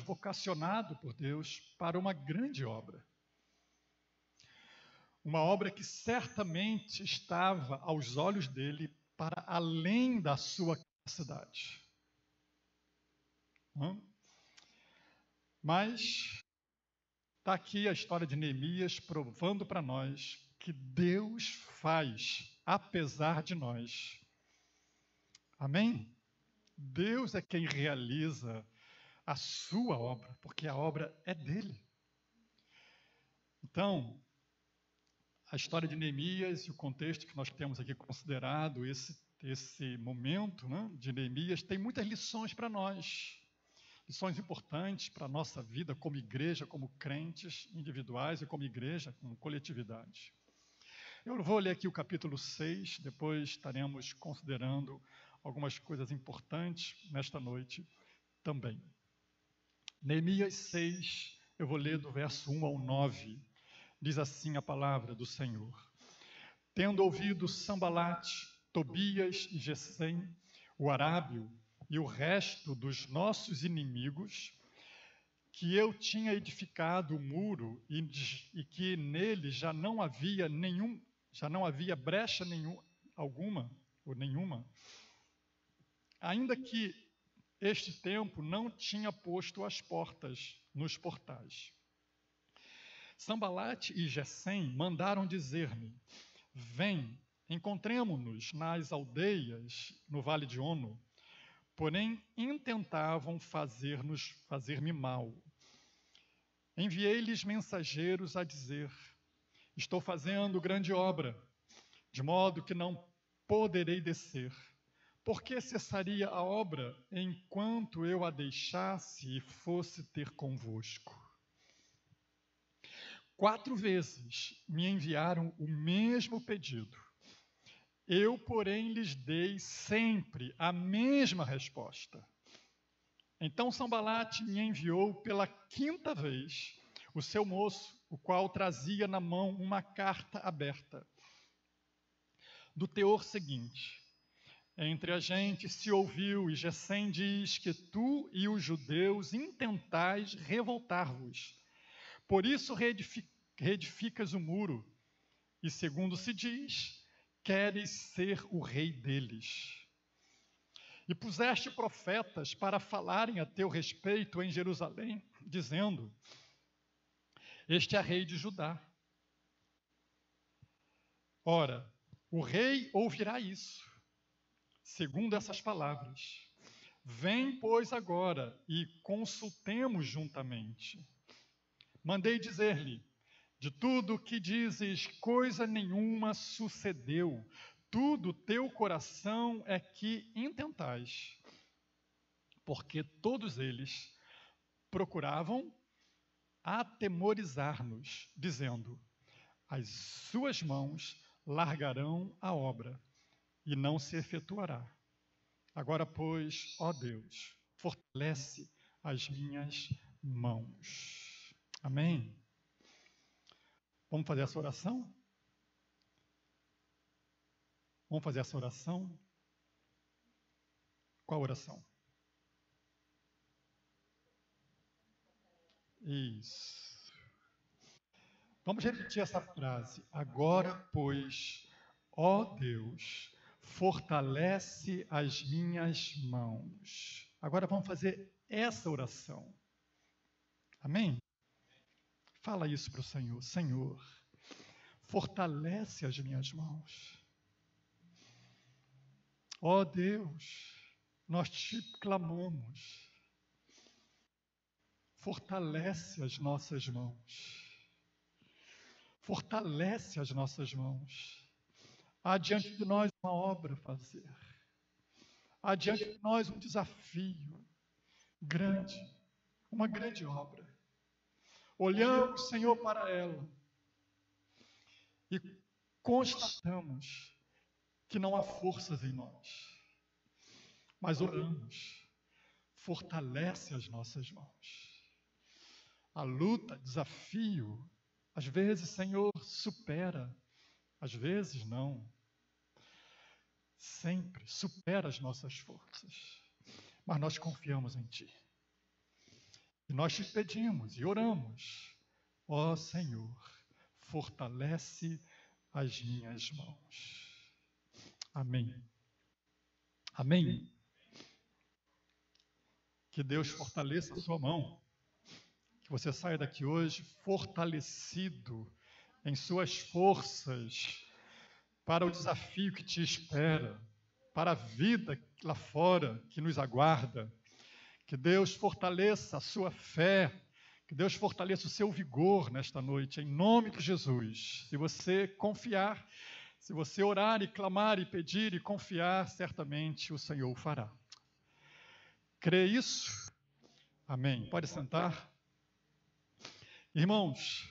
vocacionado por Deus para uma grande obra. Uma obra que certamente estava aos olhos dele para além da sua capacidade. Mas está aqui a história de Neemias provando para nós que Deus faz apesar de nós. Amém? Deus é quem realiza a sua obra, porque a obra é dele. Então, a história de Neemias e o contexto que nós temos aqui considerado, esse momento, né, de Neemias, tem muitas lições para nós. Lições importantes para a nossa vida como igreja, como crentes individuais e como igreja, como coletividade. Eu vou ler aqui o capítulo 6, depois estaremos considerando algumas coisas importantes nesta noite também. Neemias 6, eu vou ler do verso 1 ao 9. Diz assim a palavra do Senhor. Tendo ouvido Sambalate, Tobias e Gesem, o arábio, e o resto dos nossos inimigos, que eu tinha edificado o muro e que nele já não havia brecha nenhuma, ainda que este tempo não tinha posto as portas nos portais. Sambalate e Gesem mandaram dizer-me: vem, encontremo-nos nas aldeias no vale de Ono. Porém, intentavam fazer-me mal. Enviei-lhes mensageiros a dizer: estou fazendo grande obra, de modo que não poderei descer. Por que cessaria a obra enquanto eu a deixasse e fosse ter convosco? 4 vezes me enviaram o mesmo pedido. Eu, porém, lhes dei sempre a mesma resposta. Então Sambalate me enviou pela 5ª vez o seu moço, o qual trazia na mão uma carta aberta, do teor seguinte: entre a gente se ouviu, e Gesem diz que tu e os judeus intentais revoltar-vos. Por isso reedificas o muro, e segundo se diz, queres ser o rei deles. E puseste profetas para falarem a teu respeito em Jerusalém, dizendo: este é rei de Judá. Ora, o rei ouvirá isso, segundo essas palavras. Vem, pois, agora e consultemos juntamente. Mandei dizer-lhe: de tudo o que dizes, coisa nenhuma sucedeu. Tudo teu coração é que intentais. Porque todos eles procuravam atemorizar-nos, dizendo: as suas mãos largarão a obra e não se efetuará. Agora, pois, ó Deus, fortalece as minhas mãos. Amém? Vamos fazer essa oração? Vamos fazer essa oração? Qual oração? Isso. Vamos repetir essa frase. Agora, pois, ó Deus, fortalece as minhas mãos. Agora vamos fazer essa oração. Amém? Fala isso para o Senhor. Senhor, fortalece as minhas mãos. Ó Deus, nós te clamamos. Fortalece as nossas mãos. Fortalece as nossas mãos. Há diante de nós uma obra a fazer. Há diante de nós um desafio grande, uma grande obra. Olhamos, Senhor, para ela e constatamos que não há forças em nós. Mas oramos, fortalece as nossas mãos. A luta, desafio, às vezes, Senhor, supera, às vezes não. Sempre supera as nossas forças. Mas nós confiamos em Ti. E nós te pedimos e oramos, ó Senhor, fortalece as minhas mãos. Amém. Amém. Que Deus fortaleça a sua mão. Que você saia daqui hoje fortalecido em suas forças para o desafio que te espera, para a vida lá fora que nos aguarda. Que Deus fortaleça a sua fé, que Deus fortaleça o seu vigor nesta noite, em nome de Jesus. Se você confiar, se você orar e clamar e pedir e confiar, certamente o Senhor o fará. Crê isso? Amém. Pode sentar. Irmãos,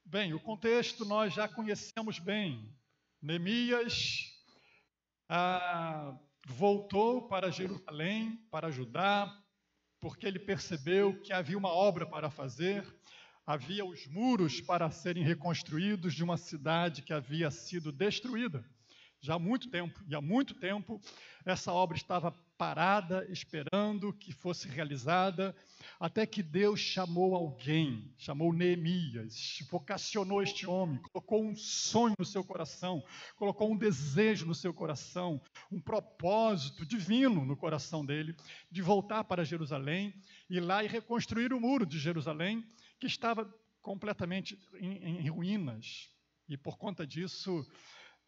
bem, o contexto nós já conhecemos bem. Neemias voltou para Jerusalém, para Judá, porque ele percebeu que havia uma obra para fazer, havia os muros para serem reconstruídos de uma cidade que havia sido destruída já há muito tempo, e há muito tempo essa obra estava parada, esperando que fosse realizada, até que Deus chamou alguém, chamou Neemias, vocacionou este homem, colocou um sonho no seu coração, colocou um desejo no seu coração, um propósito divino no coração dele, de voltar para Jerusalém, ir lá e reconstruir o muro de Jerusalém, que estava completamente em ruínas, e por conta disso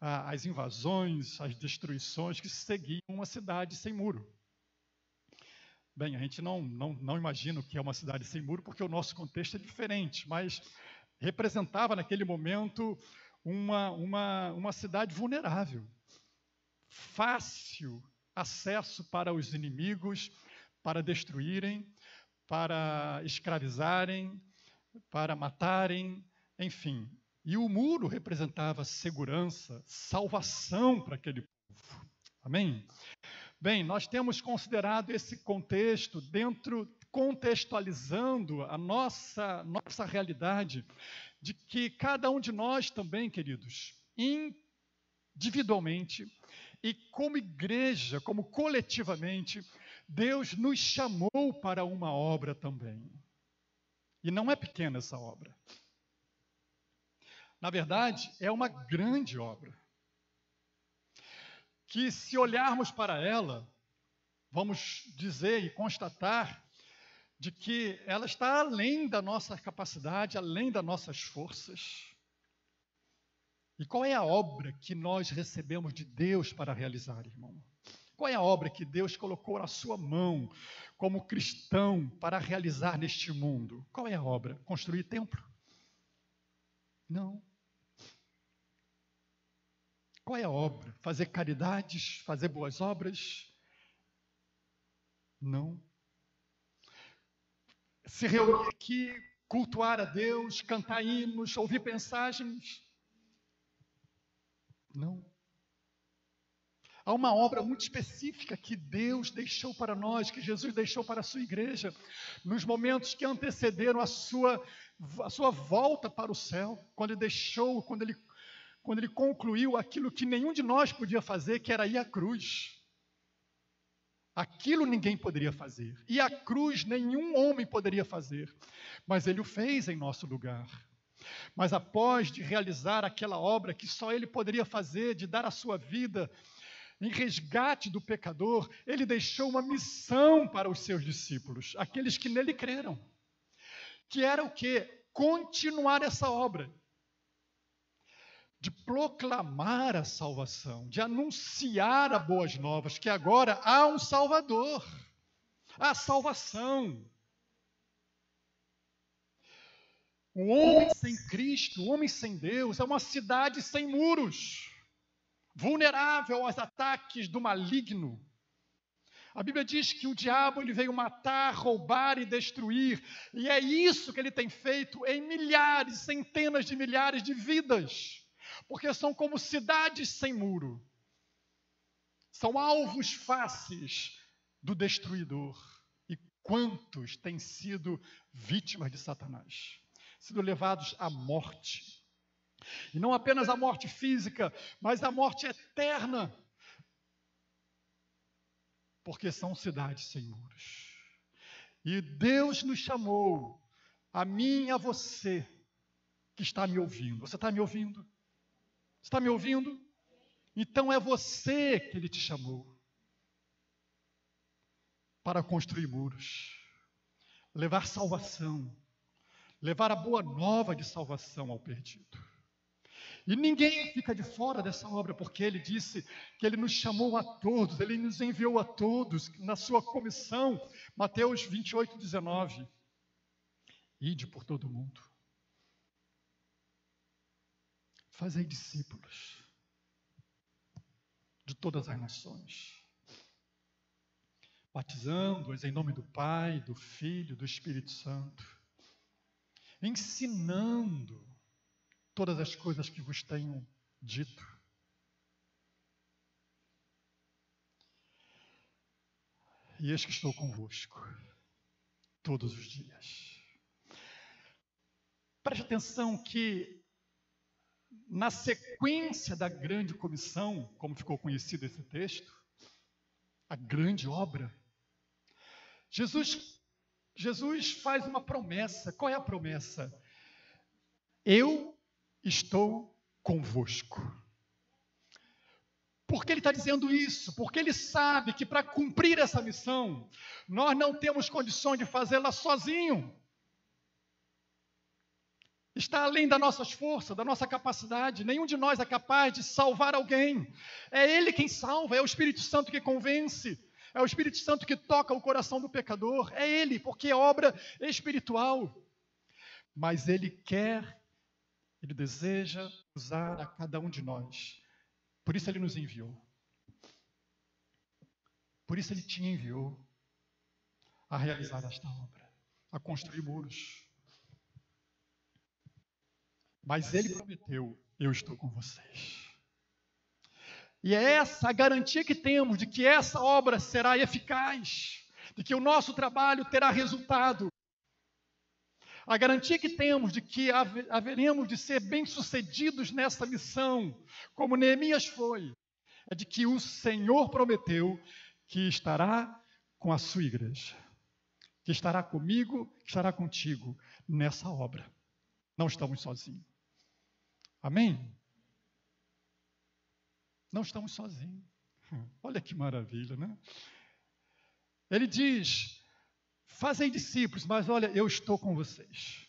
as invasões, as destruições que seguiam uma cidade sem muro. Bem, a gente não imagina o que é uma cidade sem muro, porque o nosso contexto é diferente, mas representava naquele momento uma cidade vulnerável, fácil acesso para os inimigos, para destruírem, para escravizarem, para matarem, enfim. E o muro representava segurança, salvação para aquele povo. Amém? Bem, nós temos considerado esse contexto contextualizando a nossa realidade, de que cada um de nós também, queridos, individualmente e como igreja, como coletivamente, Deus nos chamou para uma obra também. E não é pequena essa obra. Na verdade, é uma grande obra, que se olharmos para ela, vamos dizer e constatar de que ela está além da nossa capacidade, além das nossas forças. E qual é a obra que nós recebemos de Deus para realizar, irmão? Qual é a obra que Deus colocou na sua mão como cristão para realizar neste mundo? Qual é a obra? Construir templo? Não. Qual é a obra? Fazer caridades, fazer boas obras? Não. Se reunir aqui, cultuar a Deus, cantar hinos, ouvir mensagens? Não. Há uma obra muito específica que Deus deixou para nós, que Jesus deixou para a sua igreja, nos momentos que antecederam a sua volta para o céu, quando ele concluiu aquilo que nenhum de nós podia fazer, que era ir à cruz. Aquilo ninguém poderia fazer. E a cruz nenhum homem poderia fazer. Mas ele o fez em nosso lugar. Mas após de realizar aquela obra que só ele poderia fazer, de dar a sua vida em resgate do pecador, ele deixou uma missão para os seus discípulos, aqueles que nele creram. Que era o quê? Continuar essa obra. De proclamar a salvação, de anunciar as boas novas, que agora há um Salvador, há salvação. O homem sem Cristo, o homem sem Deus, é uma cidade sem muros, vulnerável aos ataques do maligno. A Bíblia diz que o diabo ele veio matar, roubar e destruir, e é isso que ele tem feito em milhares, centenas de milhares de vidas. Porque são como cidades sem muro. São alvos fáceis do destruidor. E quantos têm sido vítimas de Satanás? Sido levados à morte. E não apenas a morte física, mas a morte eterna. Porque são cidades sem muros. E Deus nos chamou, a mim e a você, que está me ouvindo. Você está me ouvindo? Está me ouvindo? Então é você que Ele te chamou para construir muros, levar salvação, levar a boa nova de salvação ao perdido. E ninguém fica de fora dessa obra, porque Ele disse que Ele nos chamou a todos, Ele nos enviou a todos na sua comissão. Mateus 28, 19. Ide por todo o mundo. Fazei discípulos de todas as nações, batizando-os em nome do Pai, do Filho, do Espírito Santo, ensinando todas as coisas que vos tenho dito. E eis que estou convosco todos os dias. Preste atenção que na sequência da grande comissão, como ficou conhecido esse texto, a grande obra, Jesus faz uma promessa. Qual é a promessa? Eu estou convosco. Por que Ele está dizendo isso? Porque Ele sabe que para cumprir essa missão, nós não temos condições de fazê-la sozinho. Está além das nossas forças, da nossa capacidade. Nenhum de nós é capaz de salvar alguém. É Ele quem salva, é o Espírito Santo que convence, é o Espírito Santo que toca o coração do pecador. É Ele, porque é obra espiritual. Mas Ele deseja usar a cada um de nós. Por isso Ele nos enviou. Por isso Ele te enviou a realizar esta obra, a construir muros. Mas Ele prometeu, eu estou com vocês. E é essa a garantia que temos de que essa obra será eficaz, de que o nosso trabalho terá resultado. A garantia que temos de que haveremos de ser bem-sucedidos nessa missão, como Neemias foi, é de que o Senhor prometeu que estará com a sua igreja, que estará comigo, que estará contigo nessa obra. Não estamos sozinhos. Amém? Não estamos sozinhos. Olha que maravilha, né? Ele diz: fazei discípulos, mas olha, eu estou com vocês.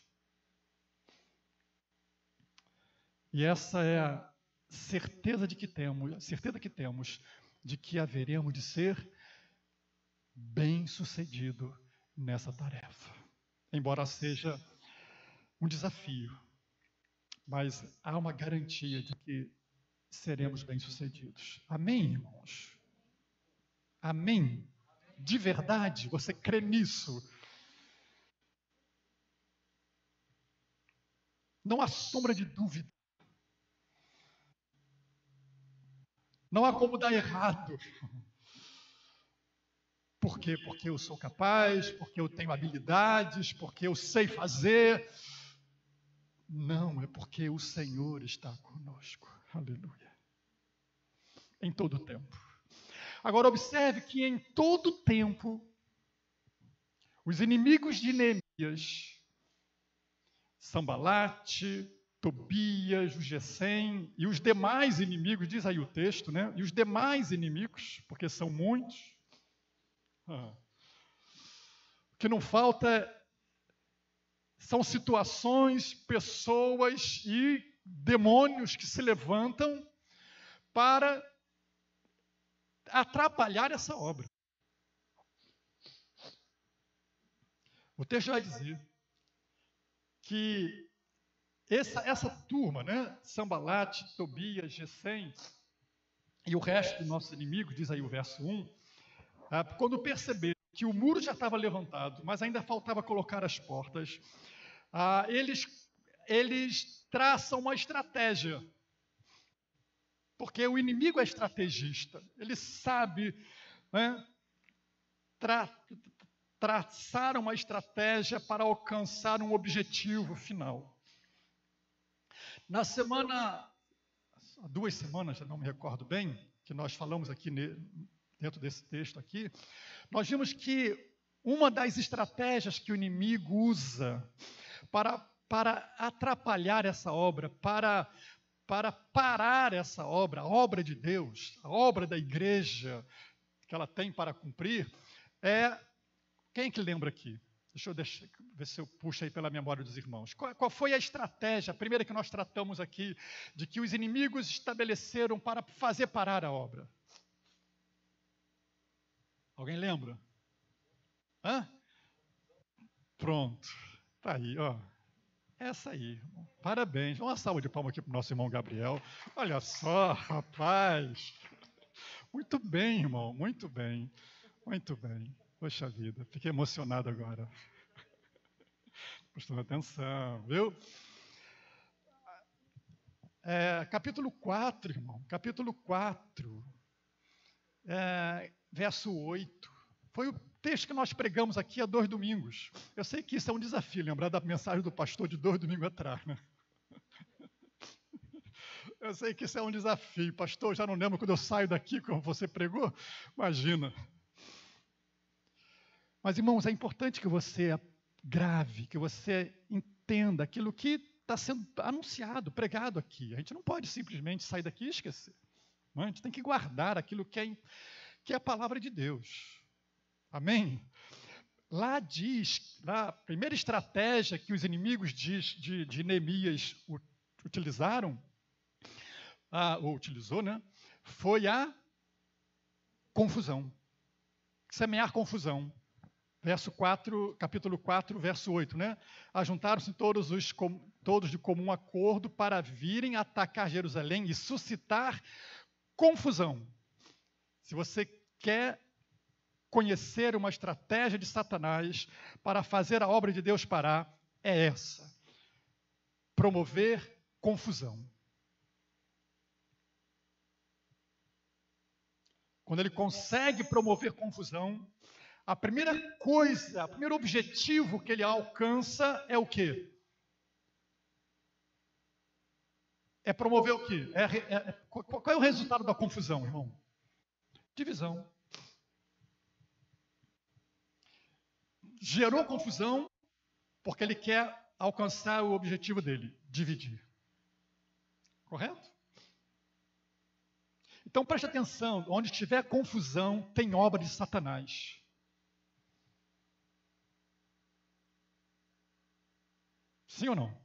E essa é a certeza que temos de que haveremos de ser bem-sucedido nessa tarefa. Embora seja um desafio, mas há uma garantia de que seremos bem-sucedidos. Amém, irmãos? Amém? De verdade, você crê nisso? Não há sombra de dúvida. Não há como dar errado. Por quê? Porque eu sou capaz, porque eu tenho habilidades, porque eu sei fazer. Não, é porque o Senhor está conosco. Aleluia. Em todo o tempo. Agora observe que em todo o tempo, os inimigos de Neemias, Sambalate, Tobias, o Gesem e os demais inimigos, diz aí o texto, né? E os demais inimigos, porque são muitos. O que não falta são situações, pessoas e demônios que se levantam para atrapalhar essa obra. O texto vai dizer que essa turma, né, Sambalate, Tobias, Gesem e o resto dos nossos inimigos, diz aí o verso 1, quando perceberam que o muro já estava levantado, mas ainda faltava colocar as portas, eles traçam uma estratégia, porque o inimigo é estrategista, ele sabe, né, traçar uma estratégia para alcançar um objetivo final. Há 2 semanas, já não me recordo bem, que nós falamos aqui dentro desse texto aqui, nós vimos que Uma das estratégias que o inimigo usa para atrapalhar essa obra, para parar essa obra, a obra de Deus, a obra da igreja que ela tem para cumprir, quem é que lembra aqui? Deixa eu ver se eu puxo aí pela memória dos irmãos. Qual foi a estratégia, a primeira que nós tratamos aqui, de que os inimigos estabeleceram para fazer parar a obra? Alguém lembra? Hã? Pronto. Está aí, ó. Essa aí. Irmão. Parabéns. Uma salva de palmas aqui para o nosso irmão Gabriel. Olha só, rapaz. Muito bem, irmão. Muito bem. Muito bem. Poxa vida, fiquei emocionado agora. Prestando atenção, viu? Capítulo 4, irmão. Capítulo 4, verso 8. Foi o texto que nós pregamos aqui há 2 domingos. Eu sei que isso é um desafio, lembrar da mensagem do pastor de 2 domingos atrás, né? Eu sei que isso é um desafio. Pastor, já não lembro quando eu saio daqui, como você pregou? Imagina. Mas, irmãos, é importante que você grave, que você entenda aquilo que está sendo anunciado, pregado aqui. A gente não pode simplesmente sair daqui e esquecer. Não é? A gente tem que guardar aquilo que é a palavra de Deus. Amém? Lá diz, a primeira estratégia que os inimigos de Neemias utilizaram, ou utilizou, né? Foi a confusão. Semear confusão. Capítulo 4, verso 8, né? Ajuntaram-se todos de comum acordo para virem atacar Jerusalém e suscitar confusão. Se você quer conhecer uma estratégia de Satanás para fazer a obra de Deus parar, é essa: promover confusão. Quando ele consegue promover confusão, a primeira coisa, o primeiro objetivo que ele alcança é o quê? É promover o quê? Qual é o resultado da confusão, irmão? Divisão. Gerou confusão porque ele quer alcançar o objetivo dele, dividir. Correto? Então preste atenção, onde tiver confusão, tem obra de Satanás. Sim ou não?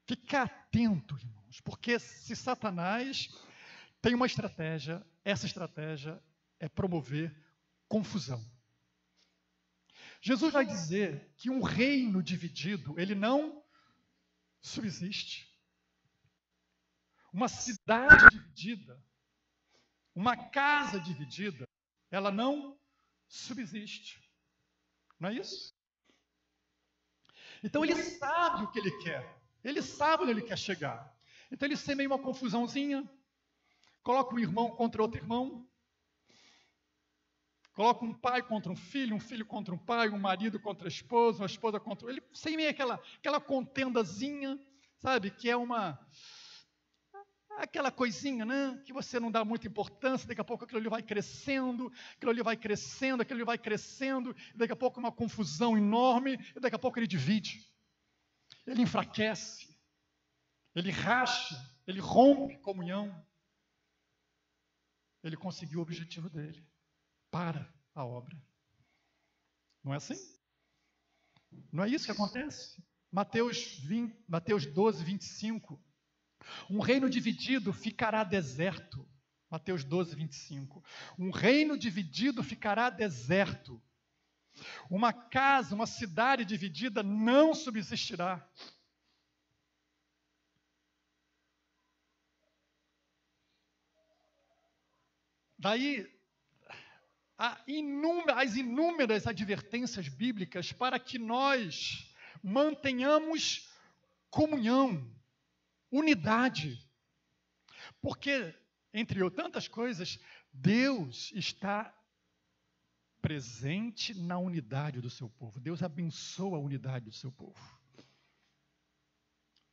Fica atento, irmãos, porque se Satanás tem uma estratégia, essa estratégia é promover confusão. Jesus vai dizer que um reino dividido, ele não subsiste. Uma cidade dividida, uma casa dividida, ela não subsiste. Não é isso? Então ele sabe o que ele quer. Ele sabe onde ele quer chegar. Então ele semeia uma confusãozinha, coloca um irmão contra outro irmão, coloca um pai contra um filho contra um pai, um marido contra a esposa, uma esposa contra... Ele semeia aquela contendazinha, sabe, que é aquela coisinha, né, que você não dá muita importância, daqui a pouco aquilo ali vai crescendo, aquilo ali vai crescendo, aquilo ali vai crescendo, daqui a pouco uma confusão enorme, e daqui a pouco ele divide, ele enfraquece, ele racha, ele rompe comunhão. Ele conseguiu o objetivo dele. Para a obra. Não é assim? Não é isso que acontece? Mateus 12, 25. Um reino dividido ficará deserto. Mateus 12, 25. Um reino dividido ficará deserto. Uma casa, uma cidade dividida não subsistirá. Daí, as inúmeras advertências bíblicas para que nós mantenhamos comunhão, unidade. Porque, entre tantas coisas, Deus está presente na unidade do seu povo. Deus abençoa a unidade do seu povo.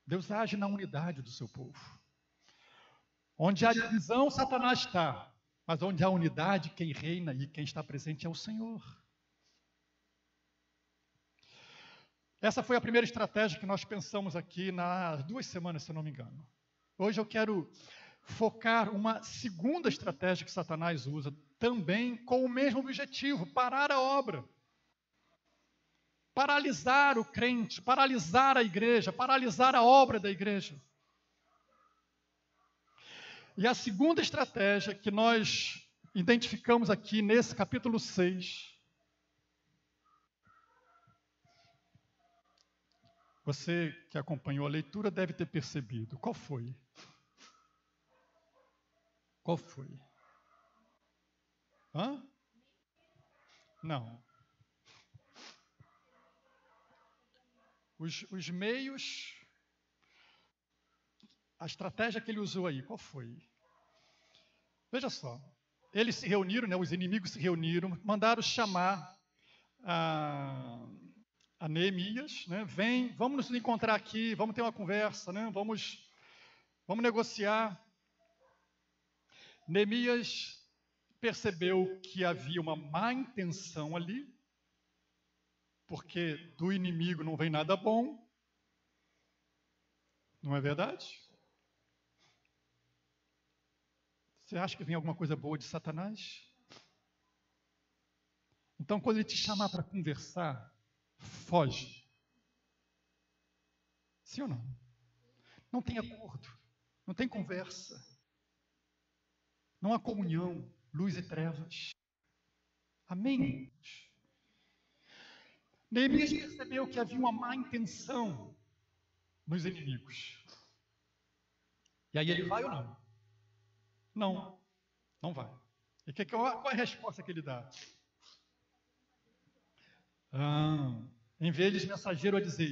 Deus age na unidade do seu povo. Onde há divisão, Satanás está. Mas onde há unidade, quem reina e quem está presente é o Senhor. Essa foi a primeira estratégia que nós pensamos aqui nas 2 semanas, se eu não me engano. Hoje eu quero focar uma segunda estratégia que Satanás usa, também com o mesmo objetivo, parar a obra. Paralisar o crente, paralisar a igreja, paralisar a obra da igreja. E a segunda estratégia que nós identificamos aqui nesse capítulo 6, você que acompanhou a leitura deve ter percebido. Qual foi? Qual foi? Hã? Não. Os meios, a estratégia que ele usou aí, qual foi? Veja só, eles se reuniram, né, os inimigos se reuniram, mandaram chamar a Neemias, né, vem, vamos nos encontrar aqui, vamos ter uma conversa, né, vamos negociar. Neemias percebeu que havia uma má intenção ali, porque do inimigo não vem nada bom, não é verdade? Você acha que vem alguma coisa boa de Satanás? Então, quando ele te chamar para conversar, foge. Sim ou não? Não tem acordo, não tem conversa, não há comunhão, luz e trevas. Amém? Neemias percebeu que havia uma má intenção nos inimigos. E aí ele vai ou não? Não, não vai. E qual é a resposta que ele dá? Envia-lhes mensageiro a dizer,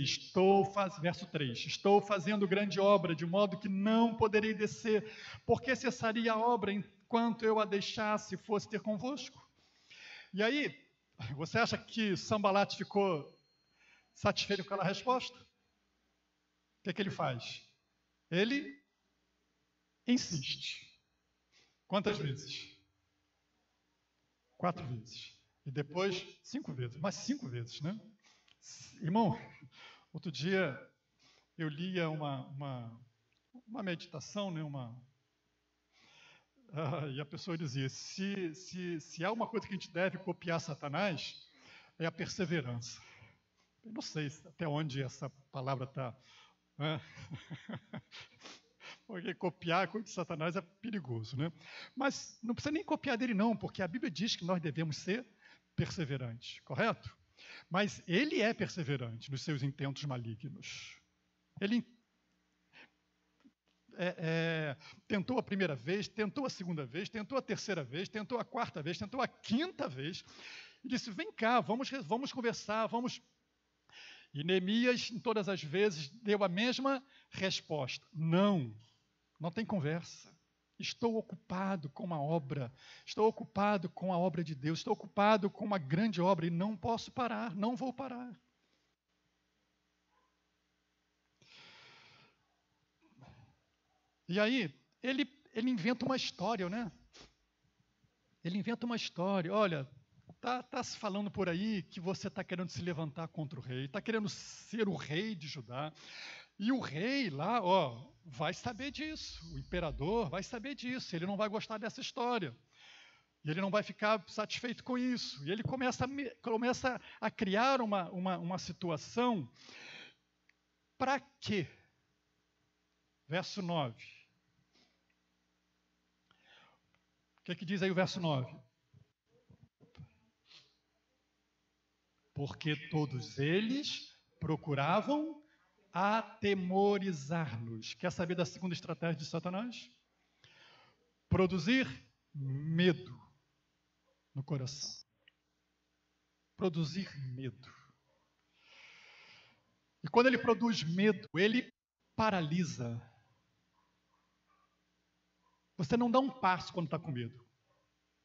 verso 3, estou fazendo grande obra, de modo que não poderei descer, porque cessaria a obra enquanto eu a deixasse e fosse ter convosco. E aí, você acha que Sambalat ficou satisfeito com aquela resposta? O que ele faz? Ele insiste. Quantas vezes? 4 vezes. E depois, 5 vezes. Mais 5 vezes, né? Irmão, outro dia eu lia uma meditação, né? E a pessoa dizia, se há uma coisa que a gente deve copiar Satanás, é a perseverança. Eu não sei até onde essa palavra está. Né? Porque copiar a coisa de Satanás é perigoso, né? Mas não precisa nem copiar dele não, porque a Bíblia diz que nós devemos ser perseverantes, correto? Mas ele é perseverante nos seus intentos malignos. Ele tentou a primeira vez, tentou a segunda vez, tentou a terceira vez, tentou a quarta vez, tentou a quinta vez, e disse, vem cá, vamos conversar, vamos... E Neemias, em todas as vezes, deu a mesma resposta, não tem conversa. Estou ocupado com uma obra, estou ocupado com a obra de Deus, estou ocupado com uma grande obra e não posso parar, não vou parar. E aí, ele inventa uma história, né? Ele inventa uma história. Olha, tá se falando por aí que você está querendo se levantar contra o rei, está querendo ser o rei de Judá. E o rei lá, vai saber disso. O imperador vai saber disso. Ele não vai gostar dessa história. E ele não vai ficar satisfeito com isso. E ele começa a criar uma situação. Para quê? Verso 9. O que diz aí o verso 9? Porque todos eles procuravam atemorizar-nos. Quer saber da segunda estratégia de Satanás? Produzir medo no coração. Produzir medo. E quando ele produz medo, ele paralisa. Você não dá um passo quando está com medo.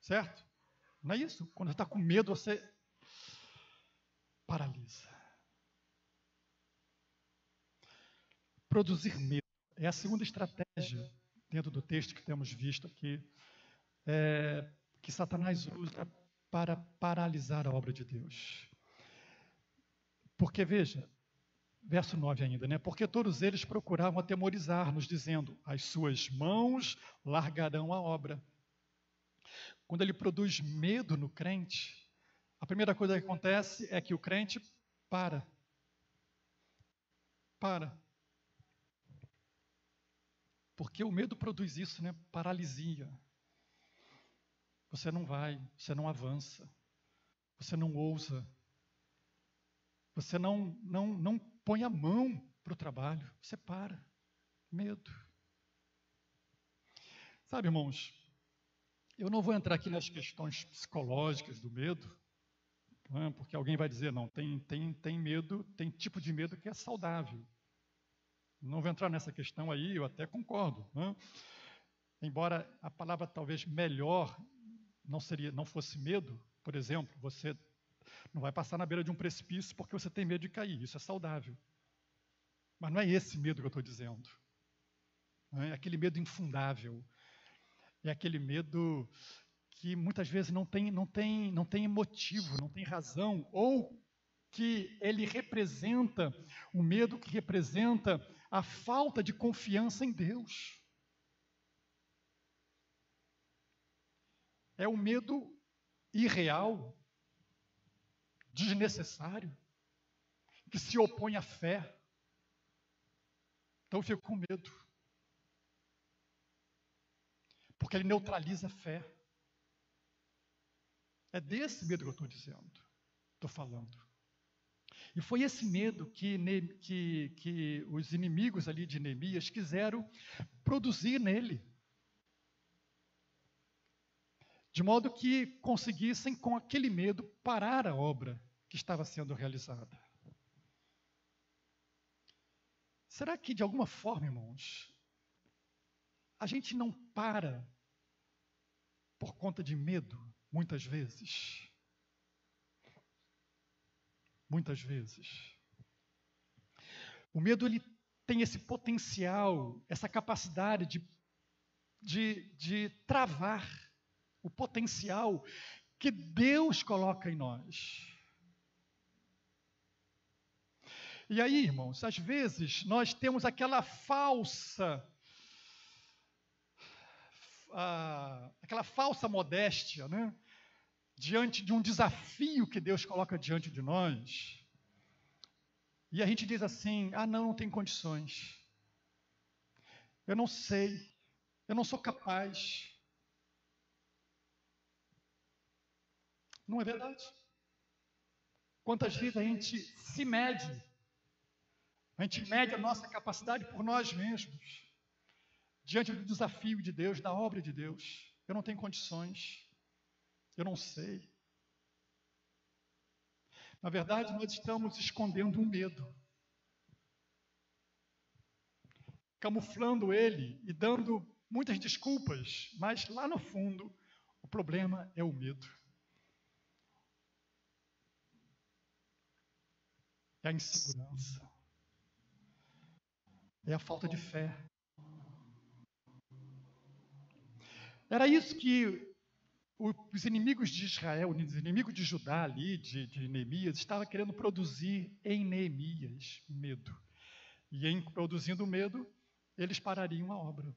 Certo? Não é isso? Quando está com medo, você paralisa. Produzir medo é a segunda estratégia dentro do texto que temos visto aqui que Satanás usa para paralisar a obra de Deus. Porque, veja, verso 9 ainda, né? Porque todos eles procuravam atemorizar-nos, dizendo, as suas mãos largarão a obra. Quando ele produz medo no crente, a primeira coisa que acontece é que o crente para. Porque o medo produz isso, né? Paralisia. Você não vai, você não avança, você não ousa, você não põe a mão para o trabalho, você para. Medo. Sabe, irmãos, eu não vou entrar aqui nas questões psicológicas do medo, né? Porque alguém vai dizer, não, tem medo, tem tipo de medo que é saudável. Não vou entrar nessa questão aí, eu até concordo, né? Embora a palavra talvez melhor não fosse medo. Por exemplo, você não vai passar na beira de um precipício porque você tem medo de cair, isso é saudável. Mas não é esse medo que eu estou dizendo. É aquele medo infundável, é aquele medo que muitas vezes não tem motivo, não tem razão, ou que ele representa, o medo que representa a falta de confiança em Deus. É o medo irreal, desnecessário, que se opõe à fé. Então eu fico com medo. Porque ele neutraliza a fé. É desse medo que eu estou dizendo, estou falando. E foi esse medo que os inimigos ali de Neemias quiseram produzir nele. De modo que conseguissem, com aquele medo, parar a obra que estava sendo realizada. Será que, de alguma forma, irmãos, a gente não para por conta de medo, muitas vezes? Muitas vezes. O medo, ele tem esse potencial, essa capacidade de travar o potencial que Deus coloca em nós. E aí, irmãos, às vezes nós temos aquela falsa modéstia, né? Diante de um desafio que Deus coloca diante de nós. E a gente diz assim, não tem condições. Eu não sei, eu não sou capaz. Não é verdade? Quantas vezes a gente se mede? A gente mede a nossa capacidade por nós mesmos. Diante do desafio de Deus, da obra de Deus. Eu não tenho condições. Eu não sei. Na verdade, nós estamos escondendo um medo. Camuflando ele e dando muitas desculpas. Mas lá no fundo, o problema é o medo. É a insegurança. É a falta de fé. Era isso que os inimigos de Israel, os inimigos de Judá ali, de Neemias, estavam querendo produzir em Neemias medo. E em produzindo medo, eles parariam a obra.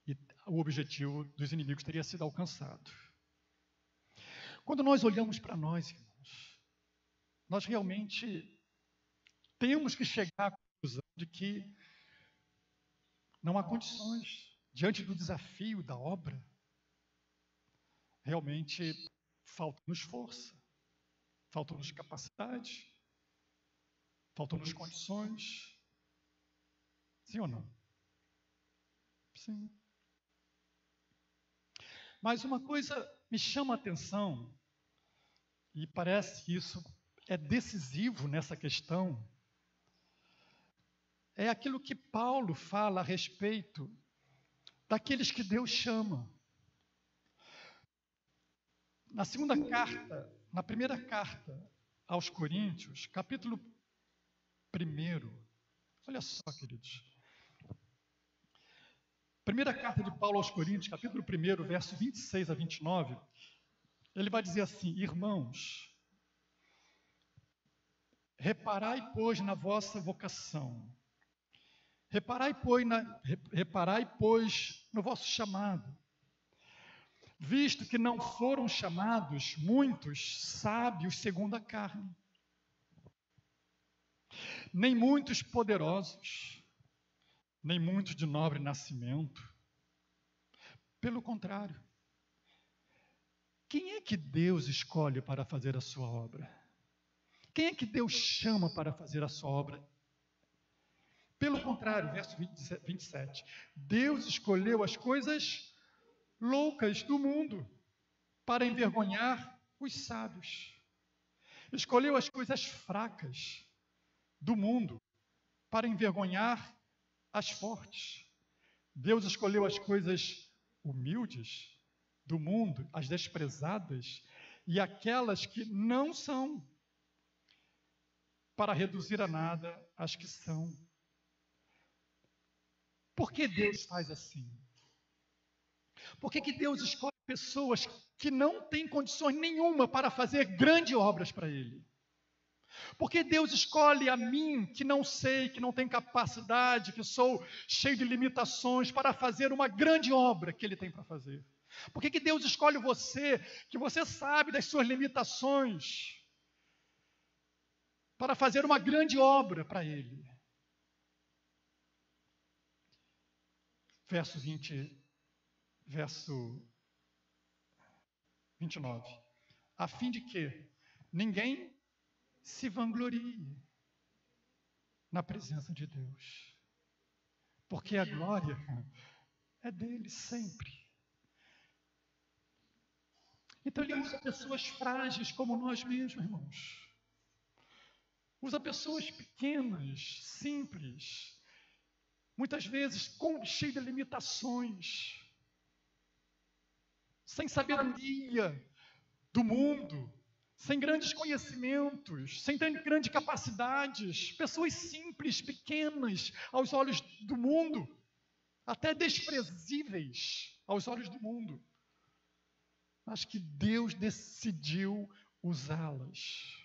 E o objetivo dos inimigos teria sido alcançado. Quando nós olhamos para nós, irmãos, nós realmente temos que chegar à conclusão de que não há condições, diante do desafio da obra, realmente falta-nos força, falta-nos capacidade, faltam-nos condições. Sim ou não? Sim. Mas uma coisa me chama a atenção, e parece que isso é decisivo nessa questão, é aquilo que Paulo fala a respeito daqueles que Deus chama. Na primeira carta aos Coríntios, capítulo 1, olha só, queridos. Primeira carta de Paulo aos Coríntios, capítulo 1, verso 26 a 29, ele vai dizer assim: irmãos, reparai, pois, na vossa vocação. Reparai, pois, no vosso chamado. Visto que não foram chamados muitos sábios segundo a carne, nem muitos poderosos, nem muitos de nobre nascimento. Pelo contrário, quem é que Deus escolhe para fazer a sua obra? Quem é que Deus chama para fazer a sua obra? Pelo contrário, verso 27, Deus escolheu as coisas loucas do mundo para envergonhar os sábios. Escolheu as coisas fracas do mundo para envergonhar as fortes. Deus escolheu as coisas humildes do mundo, as desprezadas e aquelas que não são, para reduzir a nada as que são. Por que Deus faz assim? Por que Deus escolhe pessoas que não têm condições nenhuma para fazer grandes obras para Ele? Por que Deus escolhe a mim, que não sei, que não tenho capacidade, que sou cheio de limitações, para fazer uma grande obra que Ele tem para fazer? Por que Deus escolhe você, que você sabe das suas limitações, para fazer uma grande obra para Ele? Verso 29. A fim de que ninguém se vanglorie na presença de Deus, porque a glória é dele sempre. Então ele usa pessoas frágeis como nós mesmos, irmãos. Usa pessoas pequenas, simples, muitas vezes cheias de limitações, sem sabedoria do mundo, sem grandes conhecimentos, sem ter grandes capacidades, pessoas simples, pequenas aos olhos do mundo, até desprezíveis aos olhos do mundo, mas que Deus decidiu usá-las.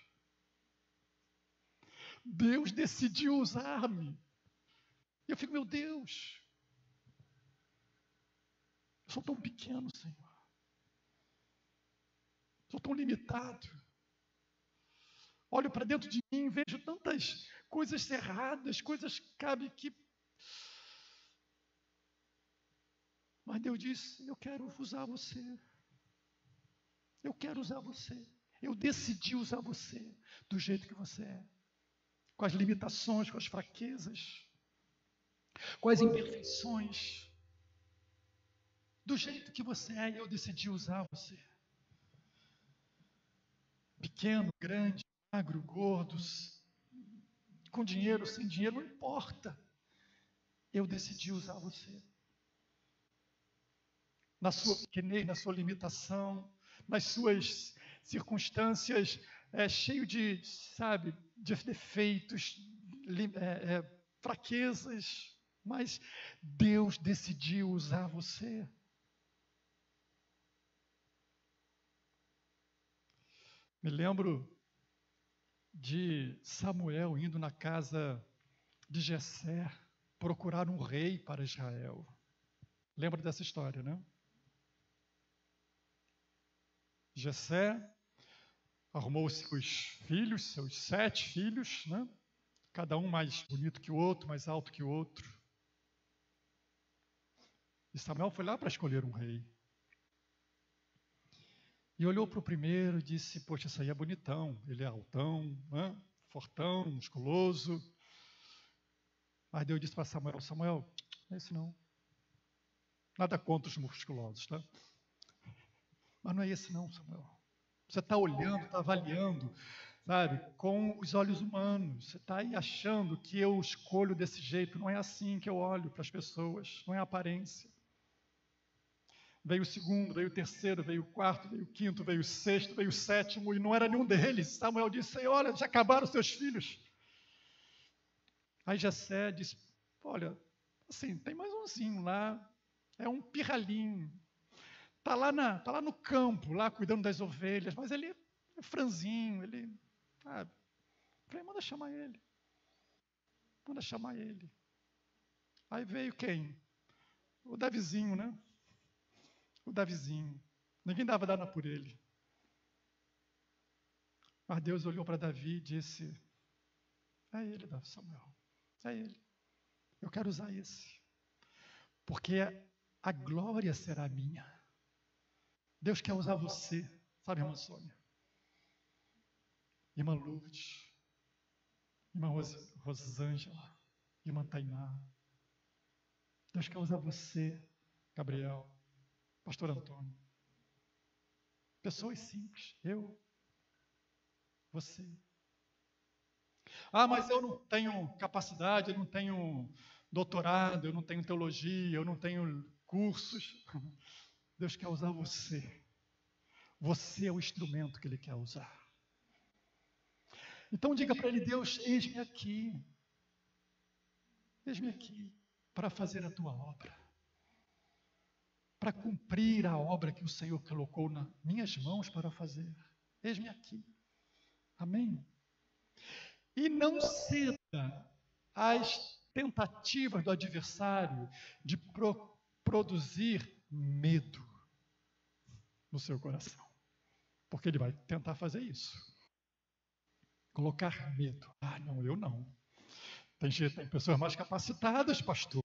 Deus decidiu usar-me. E eu fico, meu Deus, eu sou tão pequeno, Senhor. Sou tão limitado. Olho para dentro de mim e vejo tantas coisas erradas, coisas que... Mas Deus disse, eu quero usar você. Eu quero usar você. Eu decidi usar você do jeito que você é. Com as limitações, com as fraquezas, com as imperfeições. Do jeito que você é, eu decidi usar você. Pequeno, grande, magro, gordo, com dinheiro, sem dinheiro, não importa. Eu decidi usar você. Na sua pequenez, na sua limitação, nas suas circunstâncias, cheio de, de defeitos, fraquezas, mas Deus decidiu usar você. Me lembro de Samuel indo na casa de Jessé procurar um rei para Israel. Lembra dessa história, né? Jessé arrumou seus filhos, seus 7 filhos, né? Cada um mais bonito que o outro, mais alto que o outro. E Samuel foi lá para escolher um rei. E olhou para o primeiro e disse, poxa, esse aí é bonitão, ele é altão, né? Fortão, musculoso. Mas Deus disse para Samuel, Samuel, não é esse não. Nada contra os musculosos, tá? Mas não é esse não, Samuel. Você está olhando, está avaliando, com os olhos humanos. Você está aí achando que eu escolho desse jeito. Não é assim que eu olho para as pessoas, não é a aparência. Veio o segundo, veio o terceiro, veio o quarto, veio o quinto, veio o sexto, veio o sétimo, e não era nenhum deles. Samuel disse, olha, já acabaram os seus filhos. Aí Jessé disse, olha, assim, tem mais umzinho lá, É um pirralhinho. Está lá no campo, lá cuidando das ovelhas, mas ele é franzinho, ele, sabe? Falei, manda chamar ele. Manda chamar ele. Aí veio quem? O Davizinho, né? O Davizinho. Ninguém dava nada por ele. Mas Deus olhou para Davi e disse, é ele, Samuel. É ele. Eu quero usar esse. Porque a glória será minha. Deus quer usar você. Sabe, irmã Sônia? Irmã Lourdes. Irmã Rosângela. Irmã Tainá. Deus quer usar você, Gabriel. Pastor Antônio. Pessoas simples. Eu. Você. Ah, mas eu não tenho capacidade, eu não tenho doutorado, eu não tenho teologia, eu não tenho cursos. Deus quer usar você. Você é o instrumento que Ele quer usar. Então diga para Ele, Deus, eis-me aqui. Eis-me aqui para fazer a Tua obra. Para cumprir a obra que o Senhor colocou nas minhas mãos para fazer. Eis-me aqui. Amém? E não ceda às tentativas do adversário de produzir medo no seu coração. Porque ele vai tentar fazer isso. Colocar medo. Ah, não, eu não. Tem pessoas mais capacitadas, pastor.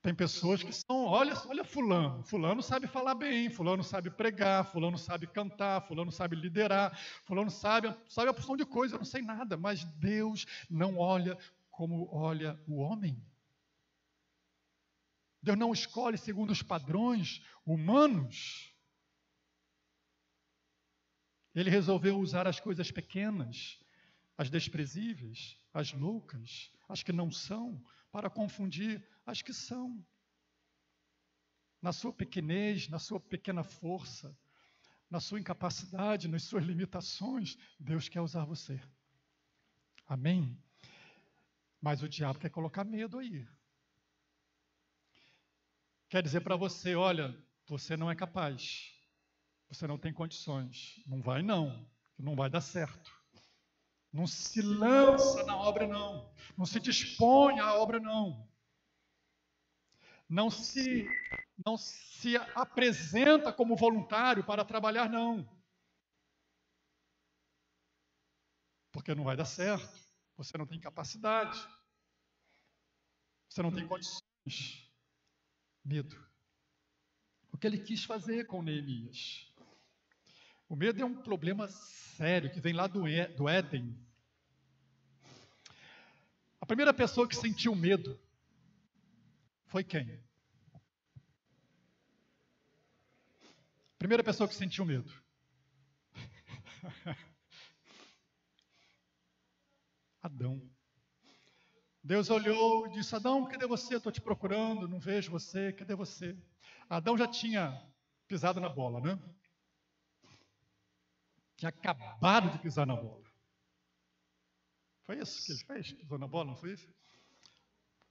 Tem pessoas que são, olha fulano. Fulano sabe falar bem, fulano sabe pregar, fulano sabe cantar, fulano sabe liderar, fulano sabe a porção de coisa, eu não sei nada. Mas Deus não olha como olha o homem. Deus não escolhe segundo os padrões humanos. Ele resolveu usar as coisas pequenas, as desprezíveis, as loucas, as que não são, para confundir as que são. Na sua pequenez, na sua pequena força, na sua incapacidade, nas suas limitações, Deus quer usar você. Amém? Mas o diabo quer colocar medo aí. Quer dizer para você, olha, você não é capaz. Você não tem condições. Não vai não vai dar certo. Não se lança na obra não. Não se dispõe à obra não. Não se apresenta como voluntário para trabalhar não. Porque não vai dar certo. Você não tem capacidade. Você não tem condições. Medo. O que ele quis fazer com Neemias? O medo é um problema sério que vem lá do Éden. A primeira pessoa que sentiu medo foi quem? A primeira pessoa que sentiu medo. Adão. Deus olhou e disse, Adão, cadê você? Estou te procurando, não vejo você, cadê você? Adão já tinha pisado na bola, né? Tinha acabado de pisar na bola. Foi isso que ele fez? Pisou na bola, não foi isso?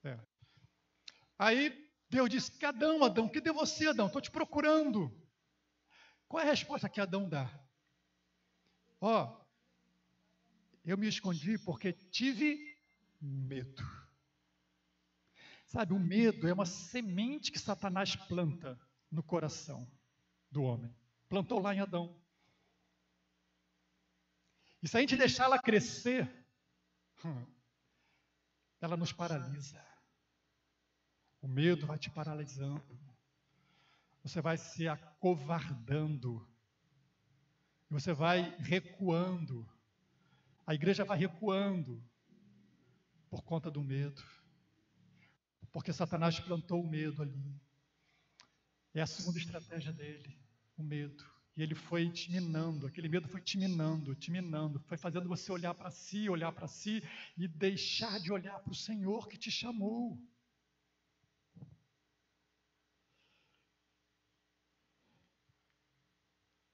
É. Aí Deus disse, Adão, cadê você, Adão? Estou te procurando. Qual é a resposta que Adão dá? Eu me escondi porque tive medo. Sabe, o medo é uma semente que Satanás planta no coração do homem. Plantou lá em Adão. E se a gente deixar ela crescer, ela nos paralisa. O medo vai te paralisando. Você vai se acovardando. Você vai recuando. A igreja vai recuando por conta do medo. Porque Satanás plantou o medo ali. É a segunda estratégia dele, o medo. E ele foi te minando, aquele medo foi te minando, foi fazendo você olhar para si e deixar de olhar para o Senhor que te chamou.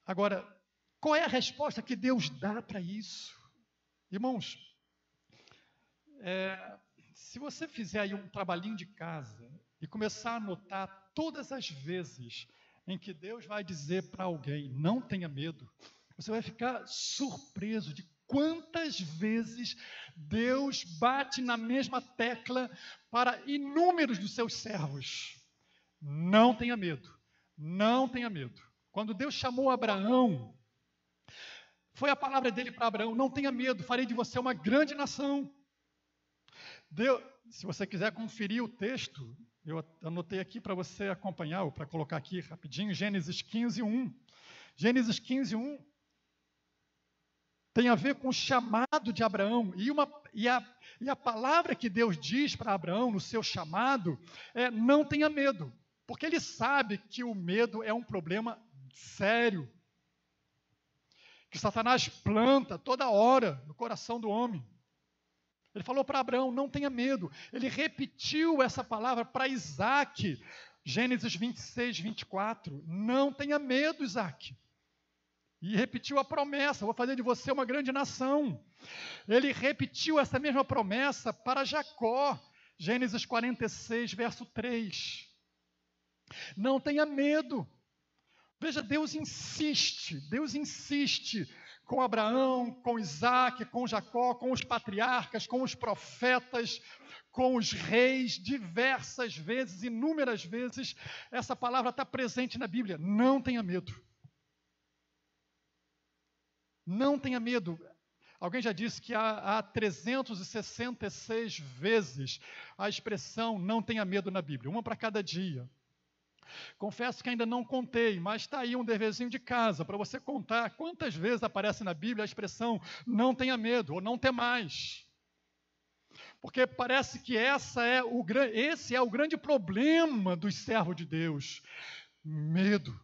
Agora, qual é a resposta que Deus dá para isso? Irmãos, se você fizer aí um trabalhinho de casa, e começar a anotar todas as vezes em que Deus vai dizer para alguém, não tenha medo, você vai ficar surpreso de quantas vezes Deus bate na mesma tecla para inúmeros dos seus servos. Não tenha medo, não tenha medo. Quando Deus chamou Abraão, foi a palavra dele para Abraão, não tenha medo, farei de você uma grande nação. Deus, se você quiser conferir o texto, eu anotei aqui para você acompanhar, ou para colocar aqui rapidinho, Gênesis 15, 1. Gênesis 15, 1 tem a ver com o chamado de Abraão. E a palavra que Deus diz para Abraão no seu chamado é: não tenha medo. Porque ele sabe que o medo é um problema sério, que Satanás planta toda hora no coração do homem. Ele falou para Abraão, não tenha medo. Ele repetiu essa palavra para Isaac, Gênesis 26, 24. Não tenha medo, Isaac. E repetiu a promessa, vou fazer de você uma grande nação. Ele repetiu essa mesma promessa para Jacó, Gênesis 46, verso 3. Não tenha medo. Veja, Deus insiste com Abraão, com Isaac, com Jacó, com os patriarcas, com os profetas, com os reis, diversas vezes, inúmeras vezes, essa palavra está presente na Bíblia. Não tenha medo. Não tenha medo. Alguém já disse que há 366 vezes a expressão não tenha medo na Bíblia, uma para cada dia. Confesso que ainda não contei, mas está aí um deverzinho de casa para você contar quantas vezes aparece na Bíblia a expressão não tenha medo ou não temais. Porque parece que esse é o grande problema dos servos de Deus: medo.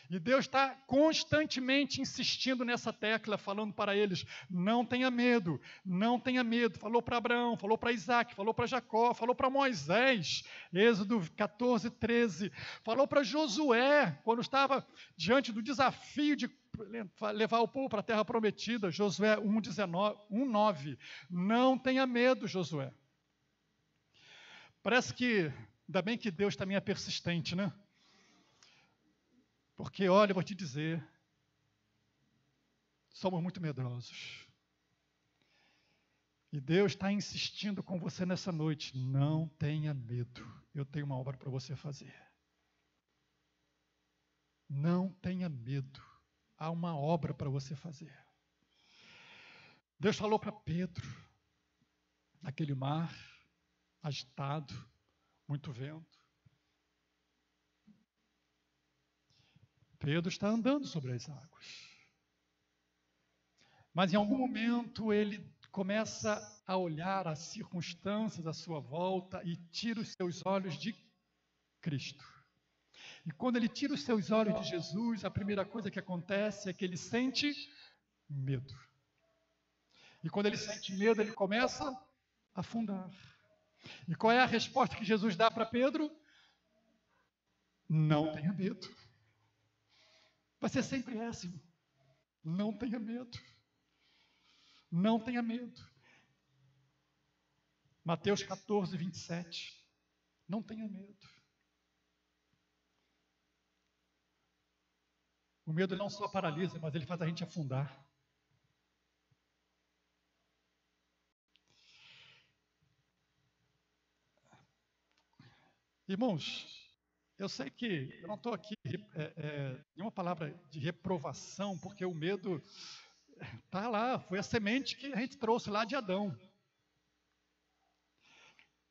E Deus está constantemente insistindo nessa tecla, falando para eles, não tenha medo, não tenha medo. Falou para Abraão, falou para Isaac, falou para Jacó, falou para Moisés, Êxodo 14, 13. Falou para Josué, quando estava diante do desafio de levar o povo para a terra prometida, Josué 1,9. Não tenha medo, Josué. Parece que, ainda bem que Deus também é persistente, né? Porque, olha, eu vou te dizer, somos muito medrosos. E Deus está insistindo com você nessa noite, não tenha medo, eu tenho uma obra para você fazer. Não tenha medo, há uma obra para você fazer. Deus falou para Pedro, naquele mar agitado, muito vento. Pedro está andando sobre as águas. Mas em algum momento ele começa a olhar as circunstâncias à sua volta e tira os seus olhos de Cristo. E quando ele tira os seus olhos de Jesus, a primeira coisa que acontece é que ele sente medo. E quando ele sente medo, ele começa a afundar. E qual é a resposta que Jesus dá para Pedro? Não tenha medo. Vai ser sempre essa. Não tenha medo. Não tenha medo. Mateus 14, 27. Não tenha medo. O medo não só paralisa, mas ele faz a gente afundar. Irmãos, eu sei que eu não estou aqui em uma palavra de reprovação, porque o medo está lá, foi a semente que a gente trouxe lá de Adão.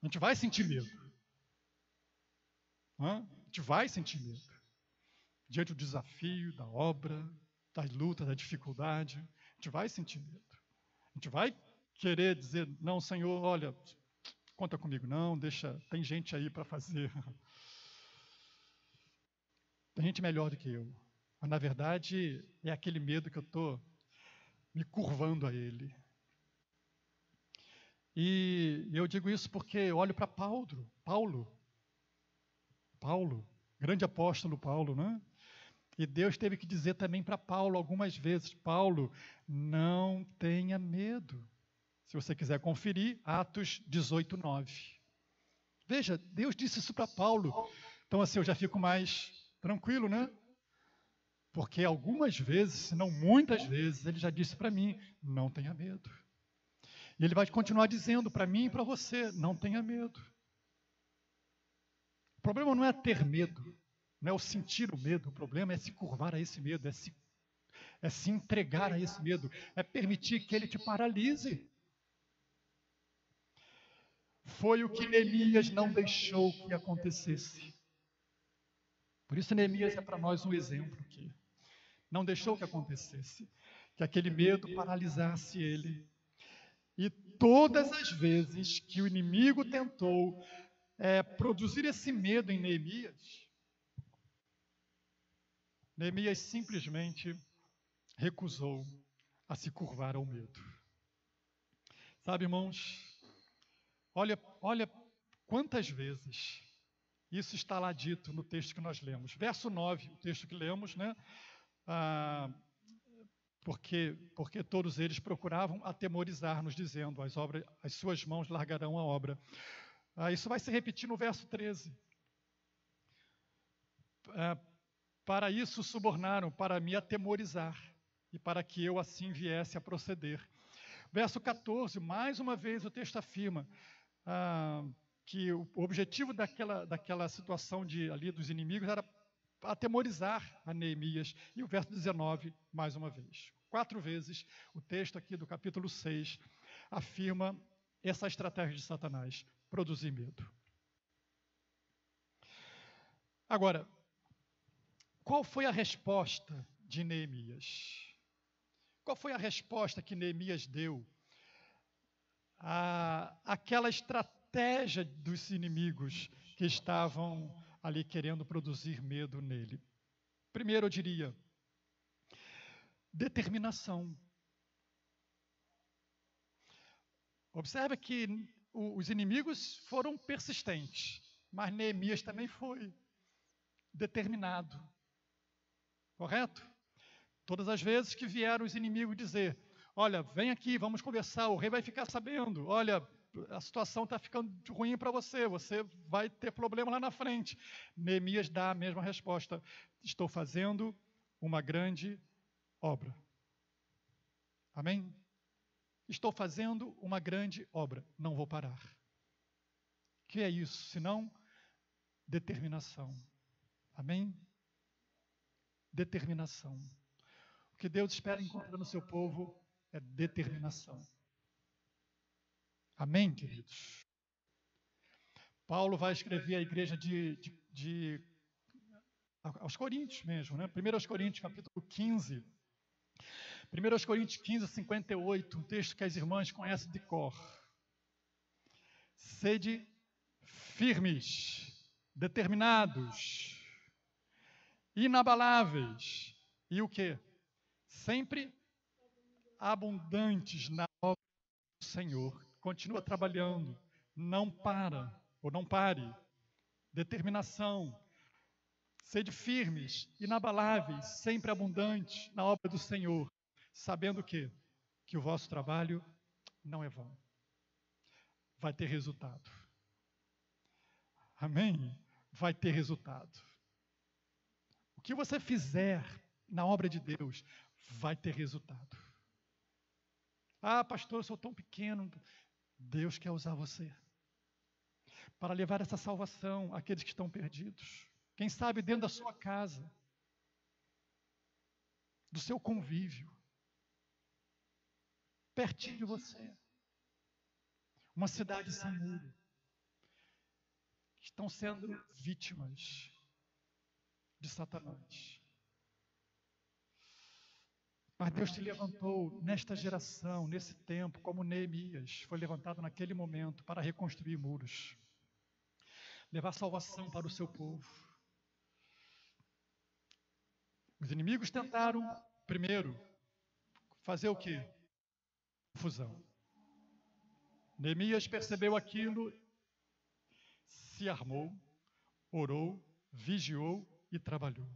A gente vai sentir medo. A gente vai sentir medo. Diante do desafio, da obra, das lutas, da dificuldade, a gente vai sentir medo. A gente vai querer dizer, não, Senhor, olha, conta comigo, não, deixa, tem gente aí para fazer. Tem gente melhor do que eu. Mas, na verdade, é aquele medo que eu estou me curvando a ele. E eu digo isso porque eu olho para Paulo, grande apóstolo Paulo, né? E Deus teve que dizer também para Paulo algumas vezes, Paulo, não tenha medo. Se você quiser conferir, Atos 18, 9. Veja, Deus disse isso para Paulo. Então, assim, eu já fico mais tranquilo, né? Porque algumas vezes, se não muitas vezes, ele já disse para mim: não tenha medo. E ele vai continuar dizendo para mim e para você: não tenha medo. O problema não é ter medo, não é o sentir o medo, o problema é se curvar a esse medo, é se entregar a esse medo, é permitir que ele te paralise. Foi o que Neemias não deixou que acontecesse. Por isso, Neemias é para nós um exemplo aqui. Não deixou que acontecesse, que aquele medo paralisasse ele. E todas as vezes que o inimigo tentou produzir esse medo em Neemias, Neemias simplesmente recusou a se curvar ao medo. Sabe, irmãos, olha quantas vezes isso está lá dito no texto que nós lemos. Verso 9, o texto que lemos, né? Porque todos eles procuravam atemorizar-nos, dizendo: as suas mãos largarão a obra. Isso vai se repetir no verso 13. Para isso subornaram, para me atemorizar, e para que eu assim viesse a proceder. Verso 14, mais uma vez o texto afirma que o objetivo daquela situação ali dos inimigos era atemorizar a Neemias. E o verso 19, mais uma vez. 4 vezes o texto aqui do capítulo 6 afirma essa estratégia de Satanás: produzir medo. Agora, qual foi a resposta de Neemias? Qual foi a resposta que Neemias deu àquela estratégia dos inimigos que estavam ali querendo produzir medo nele? Primeiro, eu diria, determinação. Observe que os inimigos foram persistentes, mas Neemias também foi determinado. Correto? Todas as vezes que vieram os inimigos dizer: olha, vem aqui, vamos conversar, o rei vai ficar sabendo, olha, a situação está ficando ruim para você, você vai ter problema lá na frente. Neemias dá a mesma resposta: estou fazendo uma grande obra. Amém? Estou fazendo uma grande obra, não vou parar. O que é isso, senão determinação? Amém? Determinação. O que Deus espera encontrar no seu povo é determinação. Amém, queridos? Paulo vai escrever à igreja aos Coríntios mesmo, né? 1 Coríntios, capítulo 15. 1 Coríntios 15, 58, um texto que as irmãs conhecem de cor. Sede firmes, determinados, inabaláveis. E o quê? Sempre abundantes na obra do Senhor. Continua trabalhando. Não para, ou não pare. Determinação. Sede firmes, inabaláveis, sempre abundantes na obra do Senhor. Sabendo o quê? Que o vosso trabalho não é vão. Vai ter resultado. Amém? Vai ter resultado. O que você fizer na obra de Deus vai ter resultado. Ah, pastor, eu sou tão pequeno. Deus quer usar você para levar essa salvação àqueles que estão perdidos. Quem sabe dentro da sua casa, do seu convívio, pertinho de você. Uma cidade sem muro. Estão sendo vítimas de Satanás. Mas Deus te levantou nesta geração, nesse tempo, como Neemias foi levantado naquele momento para reconstruir muros, levar salvação para o seu povo. Os inimigos tentaram, primeiro, fazer o quê? Confusão. Neemias percebeu aquilo, se armou, orou, vigiou e trabalhou.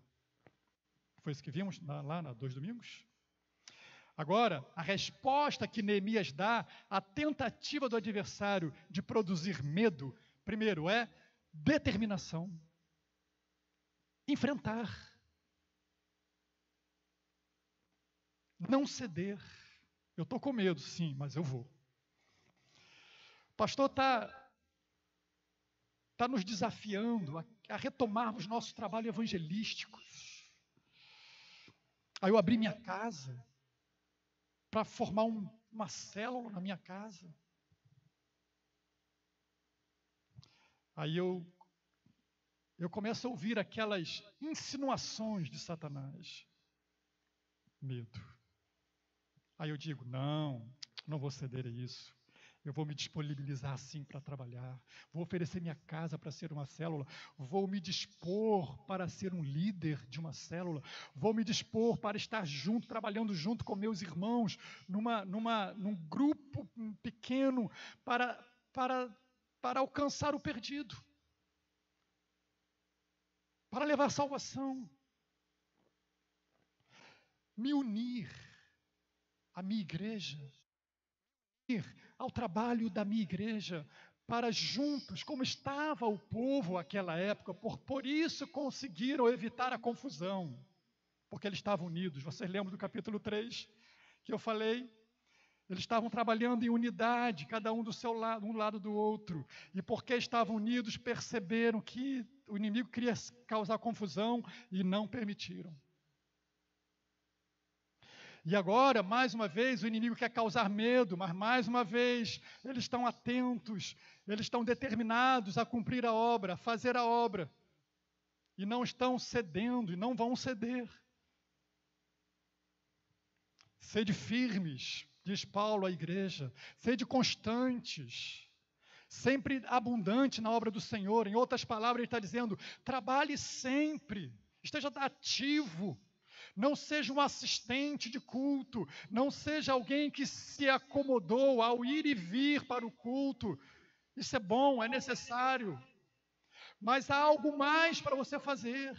Foi isso que vimos lá na 2 domingos? Agora, a resposta que Neemias dá à tentativa do adversário de produzir medo Primeiro é determinação. Enfrentar. Não ceder. Eu estou com medo, sim, mas eu vou. O pastor está nos desafiando a retomarmos nosso trabalho evangelístico. Aí eu abri minha casa para formar uma célula na minha casa. Aí eu começo a ouvir aquelas insinuações de Satanás. Medo. Aí eu digo, não vou ceder a isso. Eu vou me disponibilizar sim para trabalhar. Vou oferecer minha casa para ser uma célula. Vou me dispor para ser um líder de uma célula. Vou me dispor para estar junto, trabalhando junto com meus irmãos, num grupo pequeno, para alcançar o perdido. Para levar salvação. Me unir à minha igreja. Ao trabalho da minha igreja, para juntos, como estava o povo naquela época, por isso conseguiram evitar a confusão, porque eles estavam unidos. Vocês lembram do capítulo 3, que eu falei? Eles estavam trabalhando em unidade, cada um do seu lado, um lado do outro, e porque estavam unidos, perceberam que o inimigo queria causar confusão e não permitiram. E agora, mais uma vez, o inimigo quer causar medo, mas mais uma vez, eles estão atentos, eles estão determinados a cumprir a obra, a fazer a obra. E não estão cedendo, e não vão ceder. Sede firmes, diz Paulo à igreja, sede constantes, sempre abundante na obra do Senhor. Em outras palavras, ele está dizendo, trabalhe sempre, esteja ativo. Não seja um assistente de culto, não seja alguém que se acomodou ao ir e vir para o culto. Isso é bom, é necessário. Mas há algo mais para você fazer,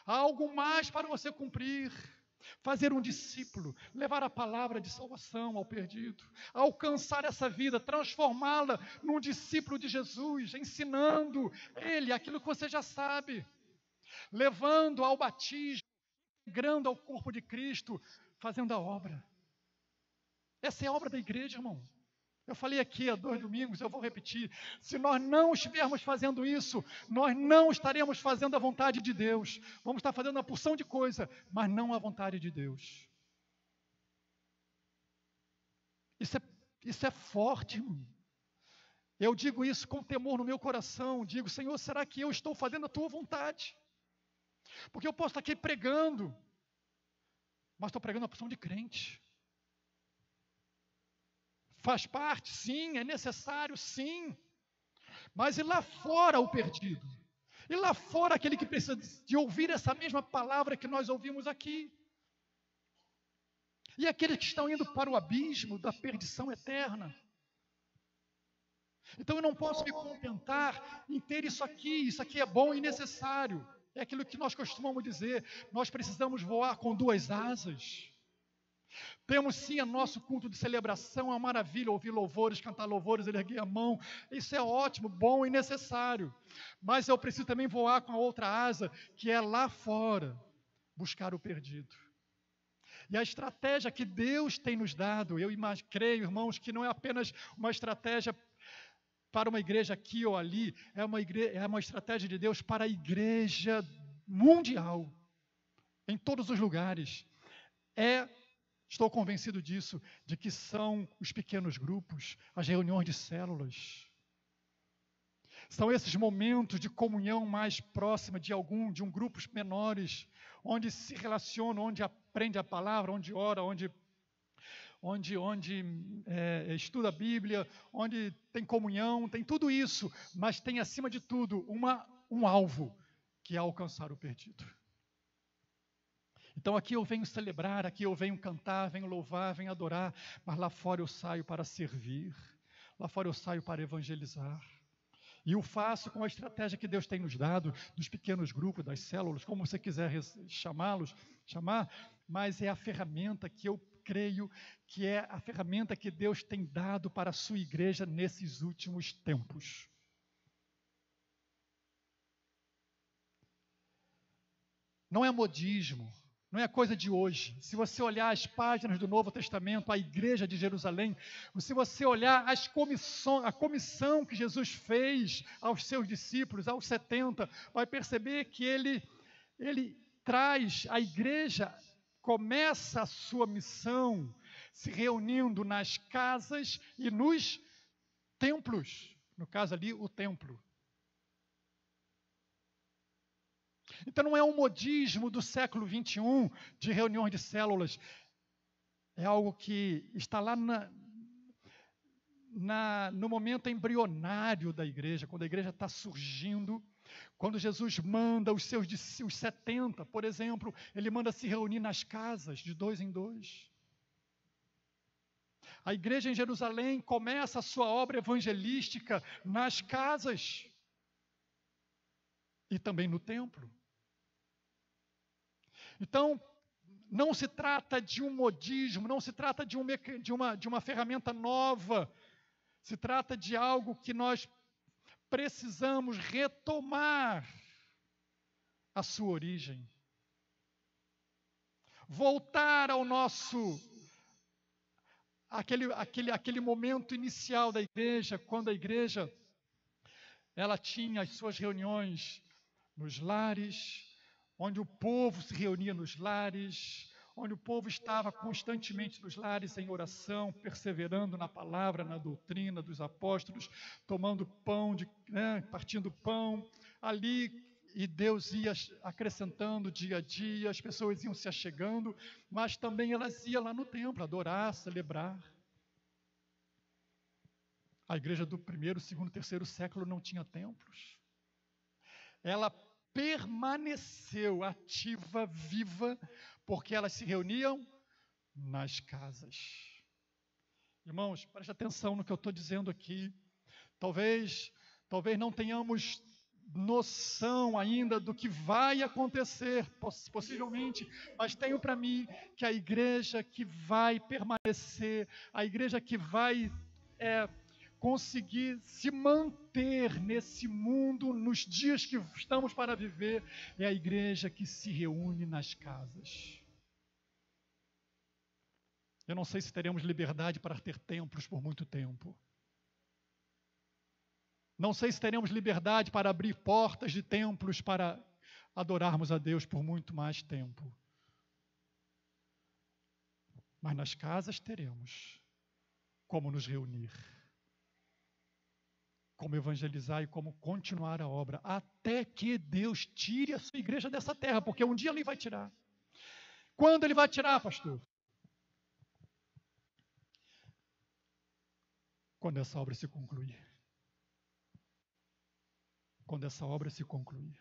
há algo mais para você cumprir. Fazer um discípulo, levar a palavra de salvação ao perdido, alcançar essa vida, transformá-la num discípulo de Jesus, ensinando ele aquilo que você já sabe, levando ao batismo, integrando ao corpo de Cristo, fazendo a obra. Essa é a obra da igreja, irmão. Eu falei aqui há 2 domingos, eu vou repetir. Se nós não estivermos fazendo isso, nós não estaremos fazendo a vontade de Deus. Vamos estar fazendo uma porção de coisa, mas não a vontade de Deus. Isso é forte, irmão. Eu digo isso com temor no meu coração. Digo, Senhor, será que eu estou fazendo a tua vontade? Porque eu posso estar aqui pregando, mas estou pregando a porção de crente. Faz parte, sim, é necessário, sim. Mas e lá fora o perdido? E lá fora aquele que precisa de ouvir essa mesma palavra que nós ouvimos aqui? E aqueles que estão indo para o abismo da perdição eterna? Então eu não posso me contentar em ter isso aqui é bom e necessário. É aquilo que nós costumamos dizer, nós precisamos voar com 2 asas. Temos sim o nosso culto de celebração, é uma maravilha ouvir louvores, cantar louvores, erguer a mão. Isso é ótimo, bom e necessário. Mas eu preciso também voar com a outra asa, que é lá fora, buscar o perdido. E a estratégia que Deus tem nos dado, eu creio, irmãos, que não é apenas uma estratégia para uma igreja aqui ou ali, é uma estratégia de Deus para a igreja mundial, em todos os lugares. Estou convencido disso, de que são os pequenos grupos, as reuniões de células. São esses momentos de comunhão mais próxima de um grupos menores, onde se relacionam, onde aprende a palavra, onde ora, onde estuda a Bíblia, onde tem comunhão, tem tudo isso, mas tem acima de tudo um alvo, que é alcançar o perdido. Então aqui eu venho celebrar, aqui eu venho cantar, venho louvar, venho adorar, mas lá fora eu saio para servir, lá fora eu saio para evangelizar. E o faço com a estratégia que Deus tem nos dado, dos pequenos grupos, das células, como você quiser chamar, mas é a ferramenta que eu creio que é a ferramenta que Deus tem dado para a sua igreja nesses últimos tempos. Não é modismo, não é coisa de hoje. Se você olhar as páginas do Novo Testamento, a igreja de Jerusalém, se você olhar a comissão que Jesus fez aos seus discípulos, aos 70, vai perceber que ele traz a igreja, começa a sua missão se reunindo nas casas e nos templos. No caso ali, o templo. Então não é um modismo do século 21 de reuniões de células. É algo que está lá no momento embrionário da igreja, quando a igreja está surgindo. Quando Jesus manda os 70, por exemplo, ele manda se reunir nas casas, de 2 em 2. A igreja em Jerusalém começa a sua obra evangelística nas casas e também no templo. Então, não se trata de um modismo, não se trata de uma ferramenta nova, se trata de algo que nós precisamos retomar a sua origem. Voltar ao aquele momento inicial da igreja, quando a igreja ela tinha as suas reuniões nos lares, onde o povo se reunia nos lares, onde o povo estava constantemente nos lares em oração, perseverando na palavra, na doutrina dos apóstolos, tomando pão, partindo pão ali, e Deus ia acrescentando dia a dia, as pessoas iam se achegando, mas também elas iam lá no templo adorar, celebrar. A igreja do primeiro, segundo, terceiro século não tinha templos. Ela permaneceu ativa, viva, porque elas se reuniam nas casas. Irmãos, preste atenção no que eu estou dizendo aqui. Talvez não tenhamos noção ainda do que vai acontecer, possivelmente, mas tenho para mim que a igreja que vai permanecer, a igreja que vai conseguir se manter nesse mundo, nos dias que estamos para viver, é a igreja que se reúne nas casas. Eu não sei se teremos liberdade para ter templos por muito tempo. Não sei se teremos liberdade para abrir portas de templos para adorarmos a Deus por muito mais tempo. Mas nas casas teremos como nos reunir, como evangelizar e como continuar a obra, até que Deus tire a sua igreja dessa terra, porque um dia Ele vai tirar. Quando Ele vai tirar, pastor? Quando essa obra se concluir. Quando essa obra se concluir.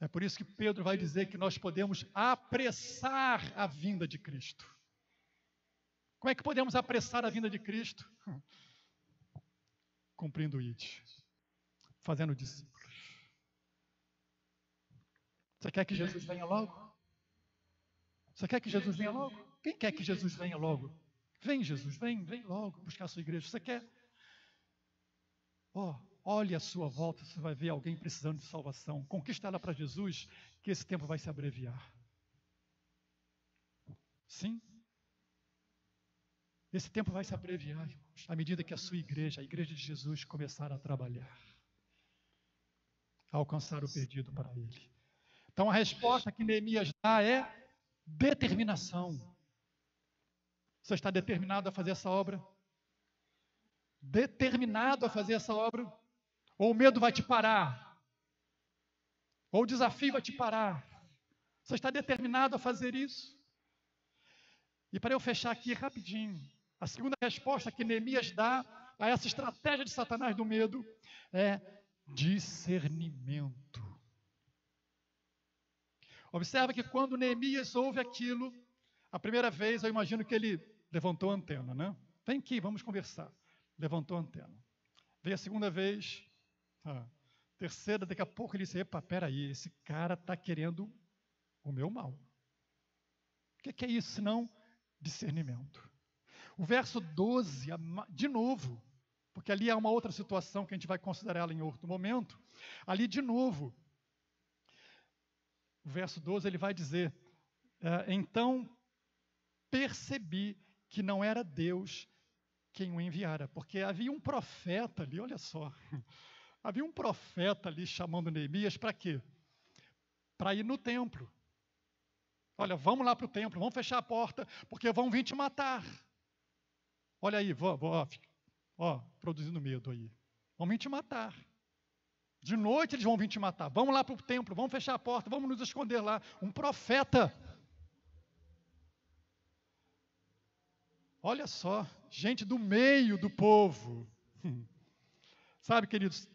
É por isso que Pedro vai dizer que nós podemos apressar a vinda de Cristo. Como é que podemos apressar a vinda de Cristo? Cumprindo o ID, fazendo discípulos. Você quer que Jesus venha logo? Você quer que Jesus venha logo? Quem quer que Jesus venha logo? Vem, Jesus, vem logo buscar a sua igreja. Você quer? Olhe à sua volta, você vai ver alguém precisando de salvação. Conquista ela para Jesus, que esse tempo vai se abreviar. Sim? Esse tempo vai se abreviar, irmãos, à medida que a sua igreja, a igreja de Jesus, começar a trabalhar, a alcançar o perdido para Ele. Então a resposta que Neemias dá é determinação. Você está determinado a fazer essa obra? Determinado a fazer essa obra? Ou o medo vai te parar? Ou o desafio vai te parar? Você está determinado a fazer isso? E para eu fechar aqui rapidinho, a segunda resposta que Neemias dá a essa estratégia de Satanás do medo é discernimento. Observa que quando Neemias ouve aquilo, a primeira vez eu imagino que ele levantou a antena, né? Vem aqui, vamos conversar. Levantou a antena. Veio a segunda vez, terceira, daqui a pouco ele disse, epa, peraí, esse cara está querendo o meu mal. O que é isso, senão discernimento? O verso 12, de novo, porque ali há uma outra situação que a gente vai considerar ela em outro momento, ali de novo, o verso 12, ele vai dizer, então percebi que não era Deus quem o enviara, porque havia um profeta ali, olha só, havia um profeta ali chamando Neemias para quê? Para ir no templo. Olha, vamos lá para o templo, vamos fechar a porta, porque vão vir te matar. Olha aí, produzindo medo aí. Vão vir te matar. De noite eles vão vir te matar. Vamos lá para o templo, vamos fechar a porta, vamos nos esconder lá. Um profeta. Olha só, gente do meio do povo. Sabe, queridos,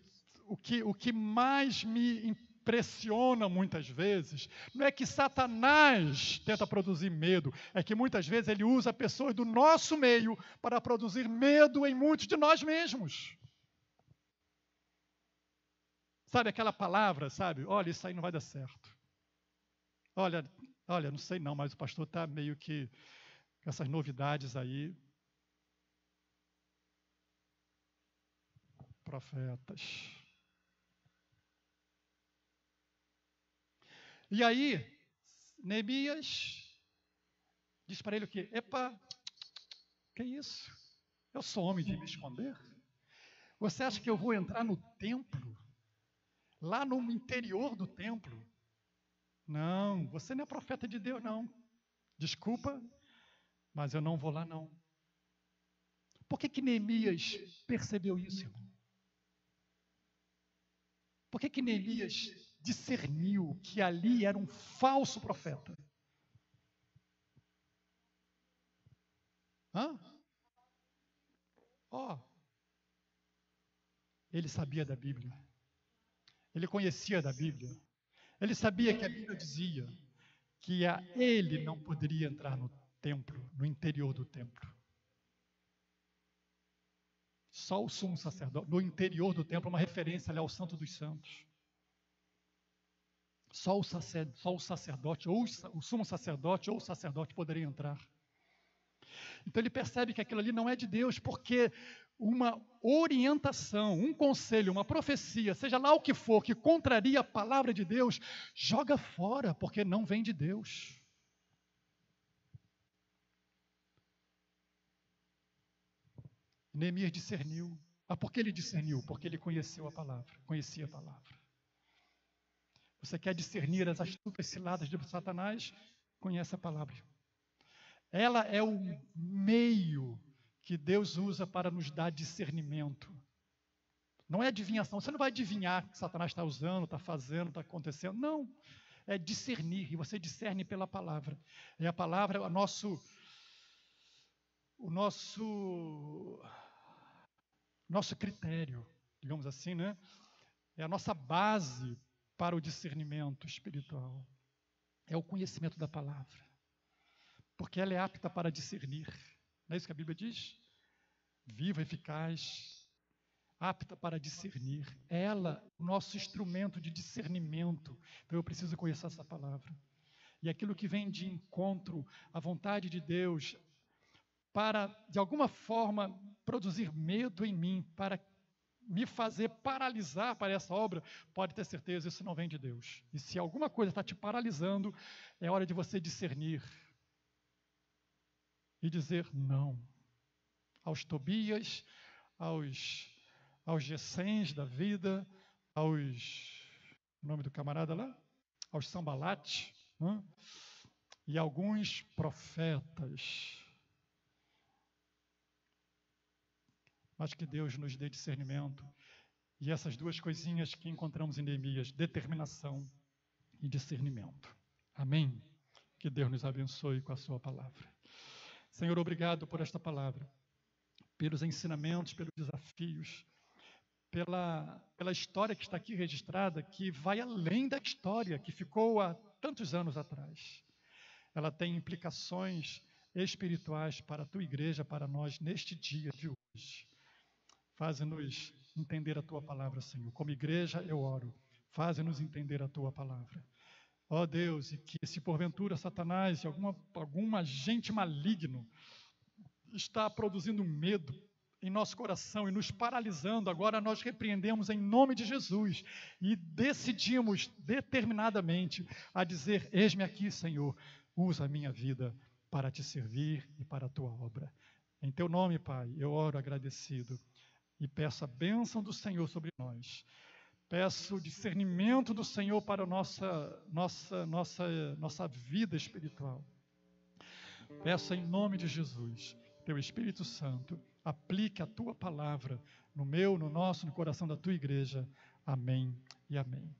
o que mais me impressiona muitas vezes não é que Satanás tenta produzir medo, é que muitas vezes ele usa pessoas do nosso meio para produzir medo em muitos de nós mesmos. Sabe aquela palavra, sabe? Olha, isso aí não vai dar certo. Olha, não sei não, mas o pastor está meio que com essas novidades aí. Profetas. E aí, Neemias diz para ele o quê? Epa, que isso? Eu sou homem de me esconder? Você acha que eu vou entrar no templo? Lá no interior do templo? Não, você não é profeta de Deus, não. Desculpa, mas eu não vou lá, não. Por que Neemias percebeu isso, irmão? Por que Neemias discerniu que ali era um falso profeta? Ele sabia da Bíblia. Ele conhecia da Bíblia. Ele sabia que a Bíblia dizia que ele não poderia entrar no templo, no interior do templo. Só o sumo sacerdote, no interior do templo, uma referência ali ao Santo dos Santos. Só o sacerdote, ou o sumo sacerdote, ou o sacerdote poderia entrar. Então ele percebe que aquilo ali não é de Deus, porque uma orientação, um conselho, uma profecia, seja lá o que for, que contraria a palavra de Deus, joga fora, porque não vem de Deus. Neemias discerniu. Por que ele discerniu? Porque ele conhecia a palavra. Você quer discernir as astutas ciladas de Satanás? Conhece a palavra. Ela é o meio que Deus usa para nos dar discernimento. Não é adivinhação. Você não vai adivinhar o que Satanás está usando, está fazendo, está acontecendo. Não. É discernir. E você discerne pela palavra. E a palavra é o nosso critério, digamos assim, né? É a nossa base para o discernimento espiritual. É o conhecimento da palavra. Porque ela é apta para discernir. Não é isso que a Bíblia diz? Viva, eficaz, apta para discernir. Ela, o nosso instrumento de discernimento. Então eu preciso conhecer essa palavra. E aquilo que vem de encontro à vontade de Deus, para, de alguma forma, produzir medo em mim, para me fazer paralisar para essa obra, pode ter certeza, isso não vem de Deus. E se alguma coisa está te paralisando, é hora de você discernir e dizer não aos Tobias, aos Gessens da vida, o nome do camarada lá? Aos Sambalate, e alguns profetas. Mas que Deus nos dê discernimento. E essas duas coisinhas que encontramos em Neemias, determinação e discernimento. Amém? Que Deus nos abençoe com a sua palavra. Senhor, obrigado por esta palavra, pelos ensinamentos, pelos desafios, pela história que está aqui registrada, que vai além da história que ficou há tantos anos atrás. Ela tem implicações espirituais para a tua igreja, para nós, neste dia de hoje. Faze-nos entender a tua palavra, Senhor. Como igreja, eu oro. Faze-nos entender a tua palavra. Ó Deus, e que se porventura Satanás, algum agente maligno, está produzindo medo em nosso coração e nos paralisando, agora nós repreendemos em nome de Jesus e decidimos determinadamente a dizer: eis-me aqui, Senhor, usa a minha vida para te servir e para a tua obra. Em teu nome, Pai, eu oro agradecido e peço a bênção do Senhor sobre nós. Peço o discernimento do Senhor para a nossa vida espiritual. Peço em nome de Jesus, teu Espírito Santo, aplique a tua palavra no meu, no nosso, no coração da tua igreja. Amém e amém.